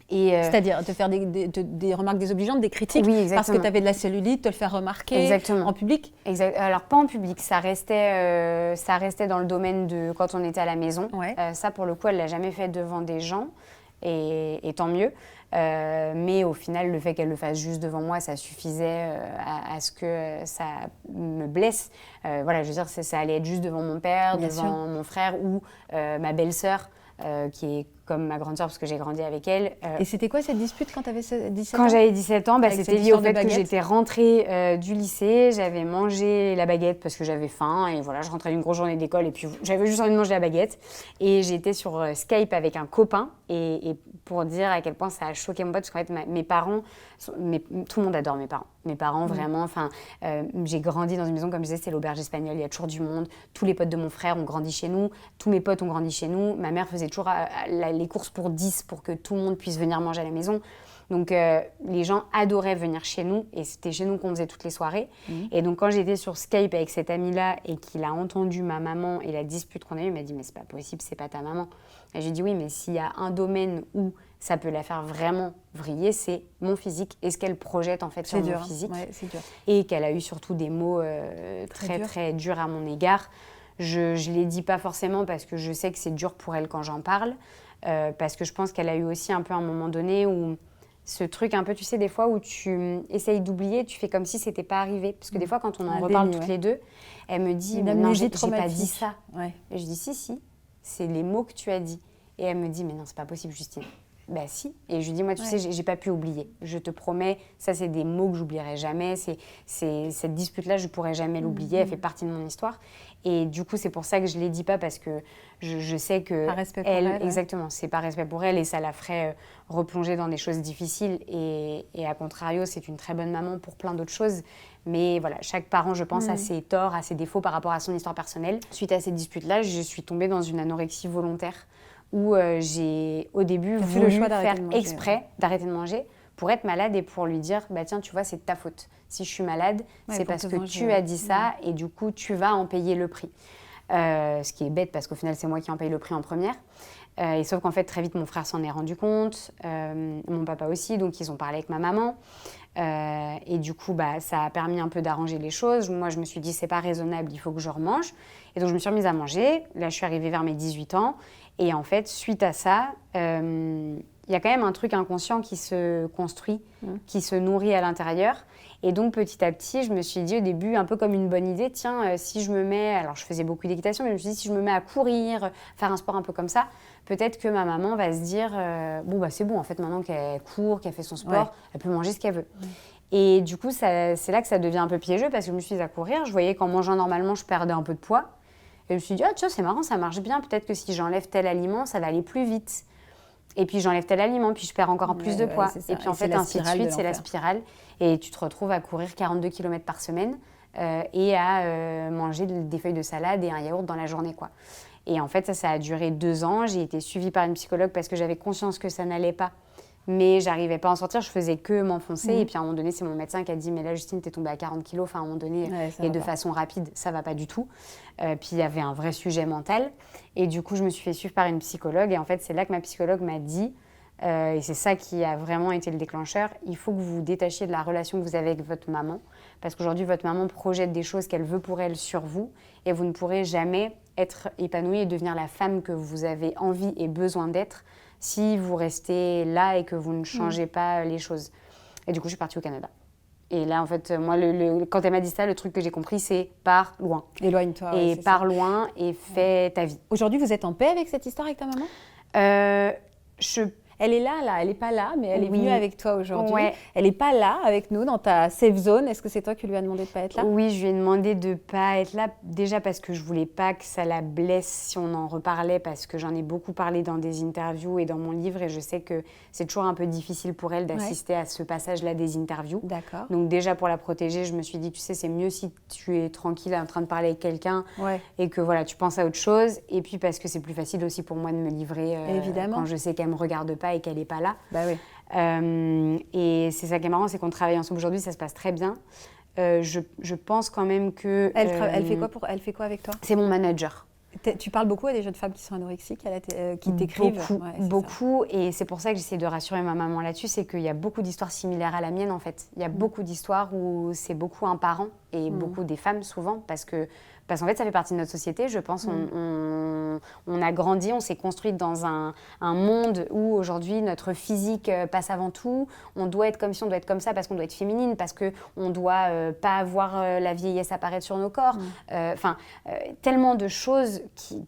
Et, C'est-à-dire te faire des remarques désobligeantes, des critiques, Oui, parce exactement. que tu avais de la cellulite, te le faire remarquer Exactement. en public. Alors, pas en public, ça restait dans le domaine de quand on était à la maison. Ouais. Ça, pour le coup, elle ne l'a jamais fait devant des gens, et tant mieux. Mais au final, le fait qu'elle le fasse juste devant moi, ça suffisait à ce que ça me blesse. Voilà, je veux dire, ça allait être juste devant mon père, Bien devant sûr. mon frère ou ma belle-sœur, qui est comme ma grande sœur parce que j'ai grandi avec elle. Et c'était quoi cette dispute quand tu avais 17 ans? Quand j'avais 17 ans, Avec c'était cette lié au histoire de fait que baguette. j'étais rentrée du lycée, j'avais mangé la baguette parce que j'avais faim et voilà, je rentrais d'une grosse journée d'école et puis j'avais juste envie de manger la baguette et j'étais sur Skype avec un copain et pour dire à quel point ça a choqué mon pote parce qu'en fait mes parents, tout le monde adore mes parents. Mes parents vraiment, enfin, j'ai grandi dans une maison comme je disais, c'est l'auberge espagnole, il y a toujours du monde. Tous les potes de mon frère ont grandi chez nous, tous mes potes ont grandi chez nous. Ma mère faisait toujours les courses pour 10 pour que tout le monde puisse venir manger à la maison. Donc les gens adoraient venir chez nous et c'était chez nous qu'on faisait toutes les soirées. Et donc quand j'étais sur Skype avec cet ami-là et qu'il a entendu ma maman et la dispute qu'on a eue, il m'a dit mais c'est pas possible, c'est pas ta maman. Et j'ai dit oui, mais s'il y a un domaine où ça peut la faire vraiment vriller, c'est mon physique et ce qu'elle projette en fait sur mon physique. Ouais, c'est dur. Et qu'elle a eu surtout des mots très durs à mon égard. Je ne les dis pas forcément parce que je sais que c'est dur pour elle quand j'en parle, parce que je pense qu'elle a eu aussi un peu un moment donné où ce truc un peu, tu sais, des fois où tu essayes d'oublier, tu fais comme si c'était pas arrivé. Parce que des fois, quand on en reparle toutes les deux, elle me dit « mais non, j'ai pas dit ça Ouais. ». Et je dis « si, c'est les mots que tu as dit ». Et elle me dit « mais non, c'est pas possible, Justine ». Bah si. Et je lui dis, moi, tu sais, j'ai pas pu oublier. Je te promets, ça, c'est des mots que j'oublierai jamais. Cette dispute-là, je pourrai jamais l'oublier. Elle fait partie de mon histoire. Et du coup, c'est pour ça que je l'ai dit pas, parce que je sais que Par respect pour elle, ouais. exactement, c'est par respect pour elle et ça la ferait replonger dans des choses difficiles. Et à contrario, c'est une très bonne maman pour plein d'autres choses. Mais voilà, chaque parent, je pense, a ses torts, a ses défauts par rapport à son histoire personnelle. Suite à cette dispute-là, je suis tombée dans une anorexie volontaire où j'ai au début voulu le choix faire de manger, exprès d'arrêter de manger pour être malade et pour lui dire bah tiens, tu vois, c'est de ta faute. Si je suis malade, c'est parce que tu as dit ça et du coup tu vas en payer le prix. Ce qui est bête parce qu'au final c'est moi qui en paye le prix en première. Et sauf qu'en fait très vite mon frère s'en est rendu compte, mon papa aussi, donc ils ont parlé avec ma maman. Et du coup bah, ça a permis un peu d'arranger les choses. Moi je me suis dit c'est pas raisonnable, il faut que je remange. Et donc je me suis remise à manger. Là je suis arrivée vers mes 18 ans. Et en fait, suite à ça, il y a quand même un truc inconscient qui se construit, qui se nourrit à l'intérieur. Et donc, petit à petit, je me suis dit au début, un peu comme une bonne idée, tiens, si je me mets... Alors, je faisais beaucoup d'équitation, mais je me suis dit, si je me mets à courir, faire un sport un peu comme ça, peut-être que ma maman va se dire, bon, bah c'est bon, en fait, maintenant qu'elle court, qu'elle fait son sport, elle peut manger ce qu'elle veut. Et du coup, c'est là que ça devient un peu piégeux, parce que je me suis mise à courir. Je voyais qu'en mangeant normalement, je perdais un peu de poids. Et je me suis dit, ah, tiens, c'est marrant, ça marche bien. Peut-être que si j'enlève tel aliment, ça va aller plus vite. Et puis j'enlève tel aliment, puis je perds encore plus de poids. Et puis en fait, ainsi de suite, c'est la spirale. Et tu te retrouves à courir 42 km par semaine et à manger des feuilles de salade et un yaourt dans la journée, quoi. Et en fait, ça a duré 2 ans. J'ai été suivie par une psychologue parce que j'avais conscience que ça n'allait pas. Mais j'arrivais pas à en sortir, je faisais que m'enfoncer. Et puis à un moment donné, c'est mon médecin qui a dit « Mais là, Justine, t'es tombée à 40 kilos. » Enfin, à un moment donné, et de façon rapide, ça va pas du tout. Puis il y avait un vrai sujet mental. Et du coup, je me suis fait suivre par une psychologue. Et en fait, c'est là que ma psychologue m'a dit, et c'est ça qui a vraiment été le déclencheur, il faut que vous vous détachiez de la relation que vous avez avec votre maman. Parce qu'aujourd'hui, votre maman projette des choses qu'elle veut pour elle sur vous. Et vous ne pourrez jamais être épanouie et devenir la femme que vous avez envie et besoin d'être si vous restez là et que vous ne changez pas les choses. Et du coup, je suis partie au Canada. Et là, en fait, moi, quand elle m'a dit ça, le truc que j'ai compris, c'est pars loin. Éloigne-toi. Et pars loin et fais ta vie. Aujourd'hui, vous êtes en paix avec cette histoire avec ta maman ? Elle est là, elle n'est pas là, mais elle est venue avec toi aujourd'hui. Ouais. Elle n'est pas là avec nous dans ta safe zone. Est-ce que c'est toi qui lui as demandé de ne pas être là? Oui, je lui ai demandé de ne pas être là, déjà parce que je ne voulais pas que ça la blesse si on en reparlait, parce que j'en ai beaucoup parlé dans des interviews et dans mon livre, et je sais que c'est toujours un peu difficile pour elle d'assister à ce passage-là des interviews. D'accord. Donc déjà, pour la protéger, je me suis dit, tu sais, c'est mieux si tu es tranquille en train de parler avec quelqu'un et que voilà, tu penses à autre chose. Et puis parce que c'est plus facile aussi pour moi de me livrer quand je sais qu'elle ne me regarde pas et qu'elle n'est pas là. Bah oui. Et c'est ça qui est marrant, c'est qu'on travaille ensemble aujourd'hui, ça se passe très bien. Je pense quand même que... Elle fait quoi avec toi? C'est mon manager. Tu parles beaucoup à des jeunes femmes qui sont anorexiques, qui t'écrivent? Beaucoup. Et c'est pour ça que j'essaie de rassurer ma maman là-dessus, c'est qu'il y a beaucoup d'histoires similaires à la mienne, en fait. Il y a beaucoup d'histoires où c'est beaucoup un parent et beaucoup des femmes, souvent, parce qu'en fait, ça fait partie de notre société. Je pense on a grandi, on s'est construite dans un monde où aujourd'hui notre physique passe avant tout. On doit être comme ci, on doit être comme ça parce qu'on doit être féminine, parce qu'on ne doit pas voir la vieillesse apparaître sur nos corps. Tellement de choses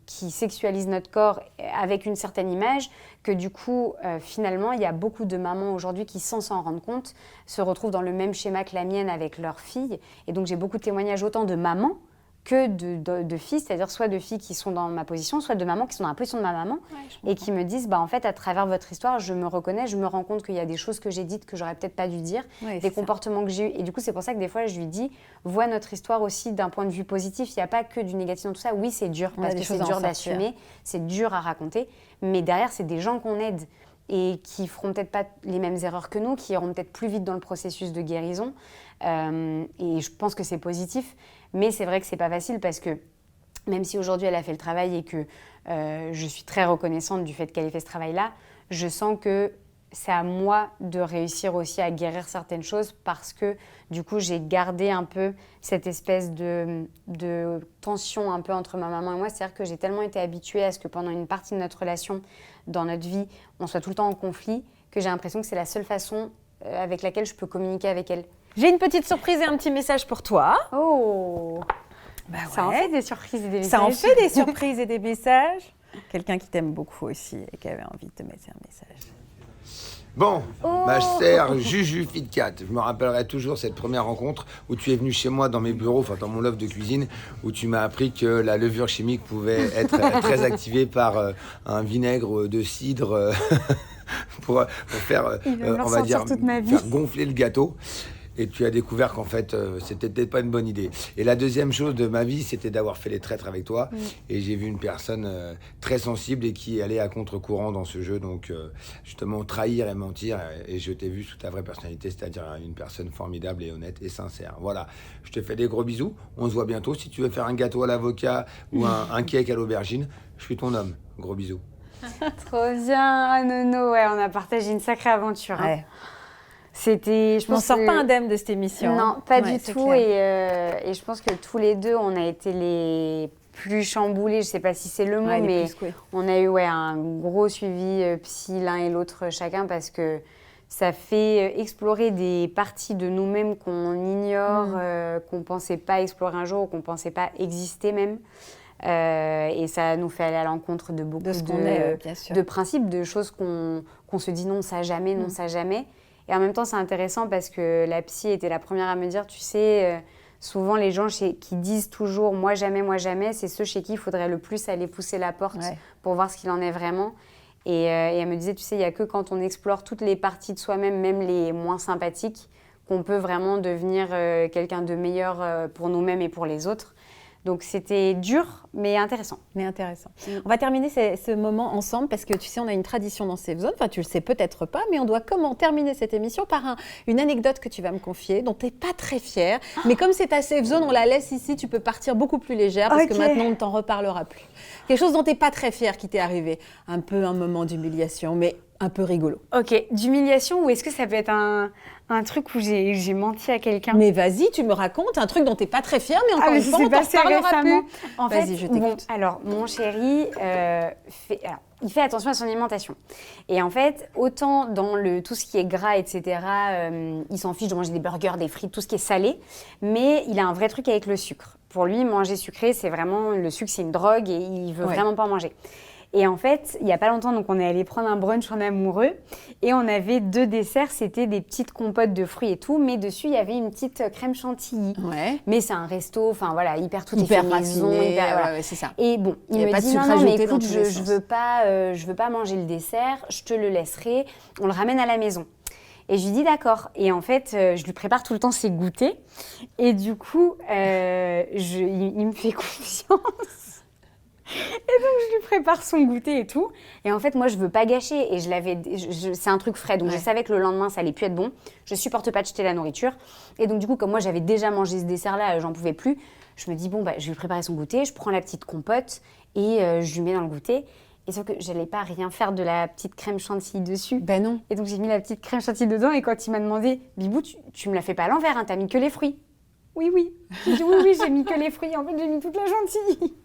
qui sexualisent notre corps avec une certaine image que du coup, finalement, il y a beaucoup de mamans aujourd'hui qui, sans s'en rendre compte, se retrouvent dans le même schéma que la mienne avec leurs filles. Et donc, j'ai beaucoup de témoignages autant de mamans que de filles, c'est-à-dire soit de filles qui sont dans ma position, soit de mamans qui sont dans la position de ma maman et qui me disent, en fait, à travers votre histoire, je me reconnais, je me rends compte qu'il y a des choses que j'ai dites que j'aurais peut-être pas dû dire, des comportements que j'ai eus. Et du coup, c'est pour ça que des fois, je lui dis, vois notre histoire aussi d'un point de vue positif. Il n'y a pas que du négatif dans tout ça. Oui, c'est dur, parce que c'est dur d'assumer, c'est dur à raconter, mais derrière, c'est des gens qu'on aide et qui feront peut-être pas les mêmes erreurs que nous, qui iront peut-être plus vite dans le processus de guérison. Et je pense que c'est positif. Mais c'est vrai que c'est pas facile parce que même si aujourd'hui elle a fait le travail et que je suis très reconnaissante du fait qu'elle ait fait ce travail-là, je sens que c'est à moi de réussir aussi à guérir certaines choses parce que du coup j'ai gardé un peu cette espèce de tension un peu entre ma maman et moi. C'est-à-dire que j'ai tellement été habituée à ce que pendant une partie de notre relation, dans notre vie, on soit tout le temps en conflit, que j'ai l'impression que c'est la seule façon avec laquelle je peux communiquer avec elle. J'ai une petite surprise et un petit message pour toi. Oh, ça en fait des surprises et des messages. Ça en fait des surprises et des messages. Quelqu'un qui t'aime beaucoup aussi et qui avait envie de te mettre un message. Bon, ma chère Juju Fitcat, je me rappellerai toujours cette première rencontre où tu es venue chez moi dans mes bureaux, enfin dans mon loft de cuisine, où tu m'as appris que la levure chimique pouvait être très activée par un vinaigre de cidre pour faire, on va dire, faire gonfler le gâteau. Et tu as découvert qu'en fait, c'était peut-être pas une bonne idée. Et la deuxième chose de ma vie, c'était d'avoir fait les traîtres avec toi. Et j'ai vu une personne très sensible et qui allait à contre-courant dans ce jeu. Donc, justement, trahir et mentir. Et je t'ai vu sous ta vraie personnalité, c'est-à-dire une personne formidable et honnête et sincère. Voilà, je te fais des gros bisous. On se voit bientôt. Si tu veux faire un gâteau à l'avocat ou un cake à l'aubergine, je suis ton homme. Gros bisous. Trop bien, Nono. Ouais, on a partagé une sacrée aventure. Ouais. Je m'en sors pas indemne de cette émission. Non, pas du tout. Et je pense que tous les deux, on a été les plus chamboulés. Je sais pas si c'est le mot, mais on a eu un gros suivi psy l'un et l'autre chacun parce que ça fait explorer des parties de nous-mêmes qu'on ignore, qu'on pensait pas explorer un jour, qu'on pensait pas exister même. Et ça nous fait aller à l'encontre de beaucoup de principes, de choses qu'on se dit non, ça jamais, non, ça jamais. Et en même temps, c'est intéressant parce que la psy était la première à me dire, tu sais, souvent les gens qui disent toujours « moi jamais », c'est ceux chez qui il faudrait le plus aller pousser la porte pour voir ce qu'il en est vraiment. Et elle me disait, tu sais, il n'y a que quand on explore toutes les parties de soi-même, même les moins sympathiques, qu'on peut vraiment devenir quelqu'un de meilleur pour nous-mêmes et pour les autres. Donc c'était dur, mais intéressant. On va terminer ce moment ensemble parce que tu sais, on a une tradition dans Safe Zone, enfin tu le sais peut-être pas, mais on doit terminer cette émission par une anecdote que tu vas me confier, dont tu n'es pas très fière. Mais comme c'est ta Safe Zone, on la laisse ici, tu peux partir beaucoup plus légère parce que maintenant on ne t'en reparlera plus. Quelque chose dont tu n'es pas très fière qui t'est arrivé, un peu un moment d'humiliation, mais un peu rigolo. Ok, d'humiliation ou est-ce que ça peut être un truc où j'ai menti à quelqu'un? Mais vas-y, tu me racontes un truc dont tu n'es pas très fière, mais encore une fois, on t'en reparlera plus. Vas-y, je t'écoute. Alors, mon chéri, il fait attention à son alimentation. Et en fait, autant dans tout ce qui est gras, etc., il s'en fiche de manger des burgers, des frites, tout ce qui est salé, mais il a un vrai truc avec le sucre. Pour lui, manger sucré, c'est vraiment, le sucre, c'est une drogue et il veut vraiment pas en manger. Et en fait, il n'y a pas longtemps, donc on est allé prendre un brunch en amoureux et on avait 2 desserts, c'était des petites compotes de fruits et tout, mais dessus, il y avait une petite crème chantilly. Ouais. Mais c'est un resto, enfin voilà, tout est Hyper fait maison. raffiné, Voilà. ouais, c'est ça. Et bon, il Y a me pas de dit sucre non, mais ajouté dans écoute, tous les je sens. veux pas manger le dessert, je te le laisserai, on le ramène à la maison. Et je lui dis d'accord. Et en fait, je lui prépare tout le temps ses goûters. Et du coup, il me fait confiance. Et donc, je lui prépare son goûter et tout. Et en fait, moi, je veux pas gâcher. Et c'est un truc frais. Donc, je savais que le lendemain, ça allait plus être bon. Je supporte pas de jeter la nourriture. Et donc, du coup, comme moi, j'avais déjà mangé ce dessert-là, j'en pouvais plus. Je me dis, bon, je vais lui préparer son goûter. Je prends la petite compote et je lui mets dans le goûter. Et sauf que je n'allais pas rien faire de la petite crème chantilly dessus. Ben non. Et donc, j'ai mis la petite crème chantilly dedans. Et quand il m'a demandé, Bibou, tu me la fais pas à l'envers, hein, t'as mis que les fruits. Oui. J'ai dit oui, j'ai mis que les fruits. En fait, j'ai mis toute la chantilly.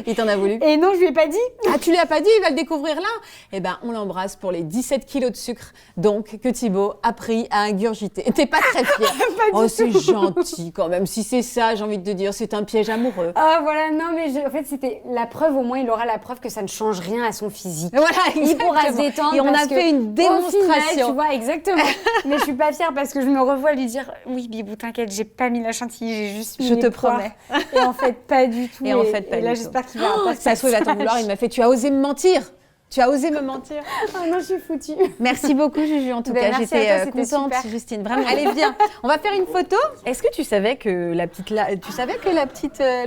Il t'en a voulu? Et non, je lui ai pas dit. Ah, tu lui as pas dit, il va le découvrir là? Eh ben, on l'embrasse pour les 17 kilos de sucre, donc, que Thibaut a pris à ingurgiter. T'es pas très fière? Oh, c'est gentil quand même. Si c'est ça, j'ai envie de te dire, c'est un piège amoureux. Ah, voilà, non, mais en fait, c'était la preuve. Au moins, il aura la preuve que ça ne change rien à son physique. Voilà, Il pourra se exactement. détendre. Et on a parce que, fait une démonstration. Au final, tu vois, exactement. Mais je suis pas fière parce que je me revois lui dire oui, Bibou, t'inquiète, j'ai pas mis la chantilly, j'ai juste mis Je les te poires. promets. Et en fait, pas du tout. Et en fait, pas et là, du tout. j'espère qu'il va pas Ça se trouve, il va t'en vouloir. Il m'a fait, tu as osé me mentir. Tu as osé me mentir. Ah non, je suis foutue. Merci beaucoup, Juju. En tout Ben, cas, merci à j'étais toi, c'était contente, super. Justine. Vraiment, allez, viens. On va faire une photo. Est-ce que tu savais que le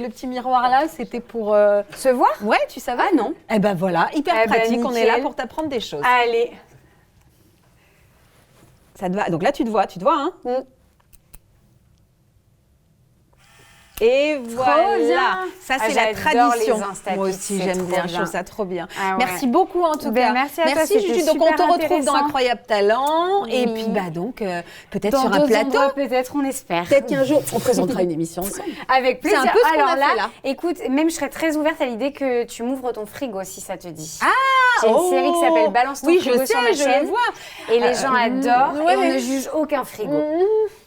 petit miroir là, c'était pour Se voir? Ouais, tu savais? Ah non. Eh ben voilà, hyper Eh ben, pratique. On est nickel. là pour t'apprendre des choses. Allez. Ça te va. Donc là, tu te vois, hein? Et voilà, bien. ça c'est Ah, la j'adore tradition. les Instapics, Moi aussi c'est j'aime trop bien, je bien. trouve ça trop bien. Ah ouais. Merci beaucoup en tout Ben, cas. merci à toi, c'était Juju. Donc on super te retrouve dans intéressant. Incroyable Talent et Oui. puis donc peut-être Dans sur un d'autres plateau. endroits, peut-être, on espère. Peut-être qu'un jour on présentera une émission ensemble. Avec plaisir. C'est un peu ce qu'on Alors a fait, là. écoute, même je serais très ouverte à l'idée que tu m'ouvres ton frigo si ça te dit. Ah, J'ai une série qui s'appelle Balance ton oui, frigo je sais, sur ma je chaîne. le vois. Et les gens adorent ouais. et on ne juge aucun frigo.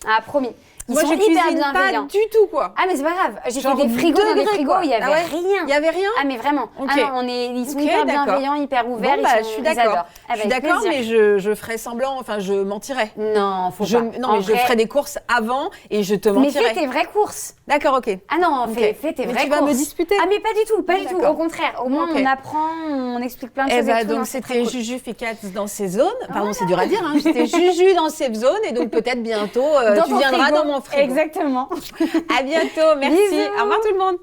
Ah, promis. Ils Moi sont je hyper cuisine pas bienveillants. du tout quoi. Ah, mais c'est pas grave. J'ai fait Genre des frigos dans des degré, frigos, quoi. il y avait Ah ouais rien. Il y avait rien. Ah, mais vraiment. Ok. Ah non, ils sont Ok, hyper d'accord. bienveillants, hyper ouverts. Bon, je suis ils d'accord. adorent. Je suis Avec d'accord, plaisir. mais je ferai semblant, enfin je mentirais. Non, faut pas. Non, En mais je vrai- ferai des courses avant et je te Mais mentirai. fais tes vraies courses. D'accord, ok. Ah non, Ok. fais tes Mais vraies tu vas courses. me disputer. Ah mais pas du tout, pas du tout. D'accord. Au contraire, au moins Ok. on apprend, on explique plein de Eh choses. et ben, tout, non, donc c'est très c'était cool. Juju Ficats dans ces zones. Pardon, c'est dur à dire. Hein. C'était Juju dans Safe Zone et donc peut-être bientôt Dans tu ton viendras frigo. dans mon frigo. Exactement. À bientôt, merci. Bisous. Au revoir tout le monde.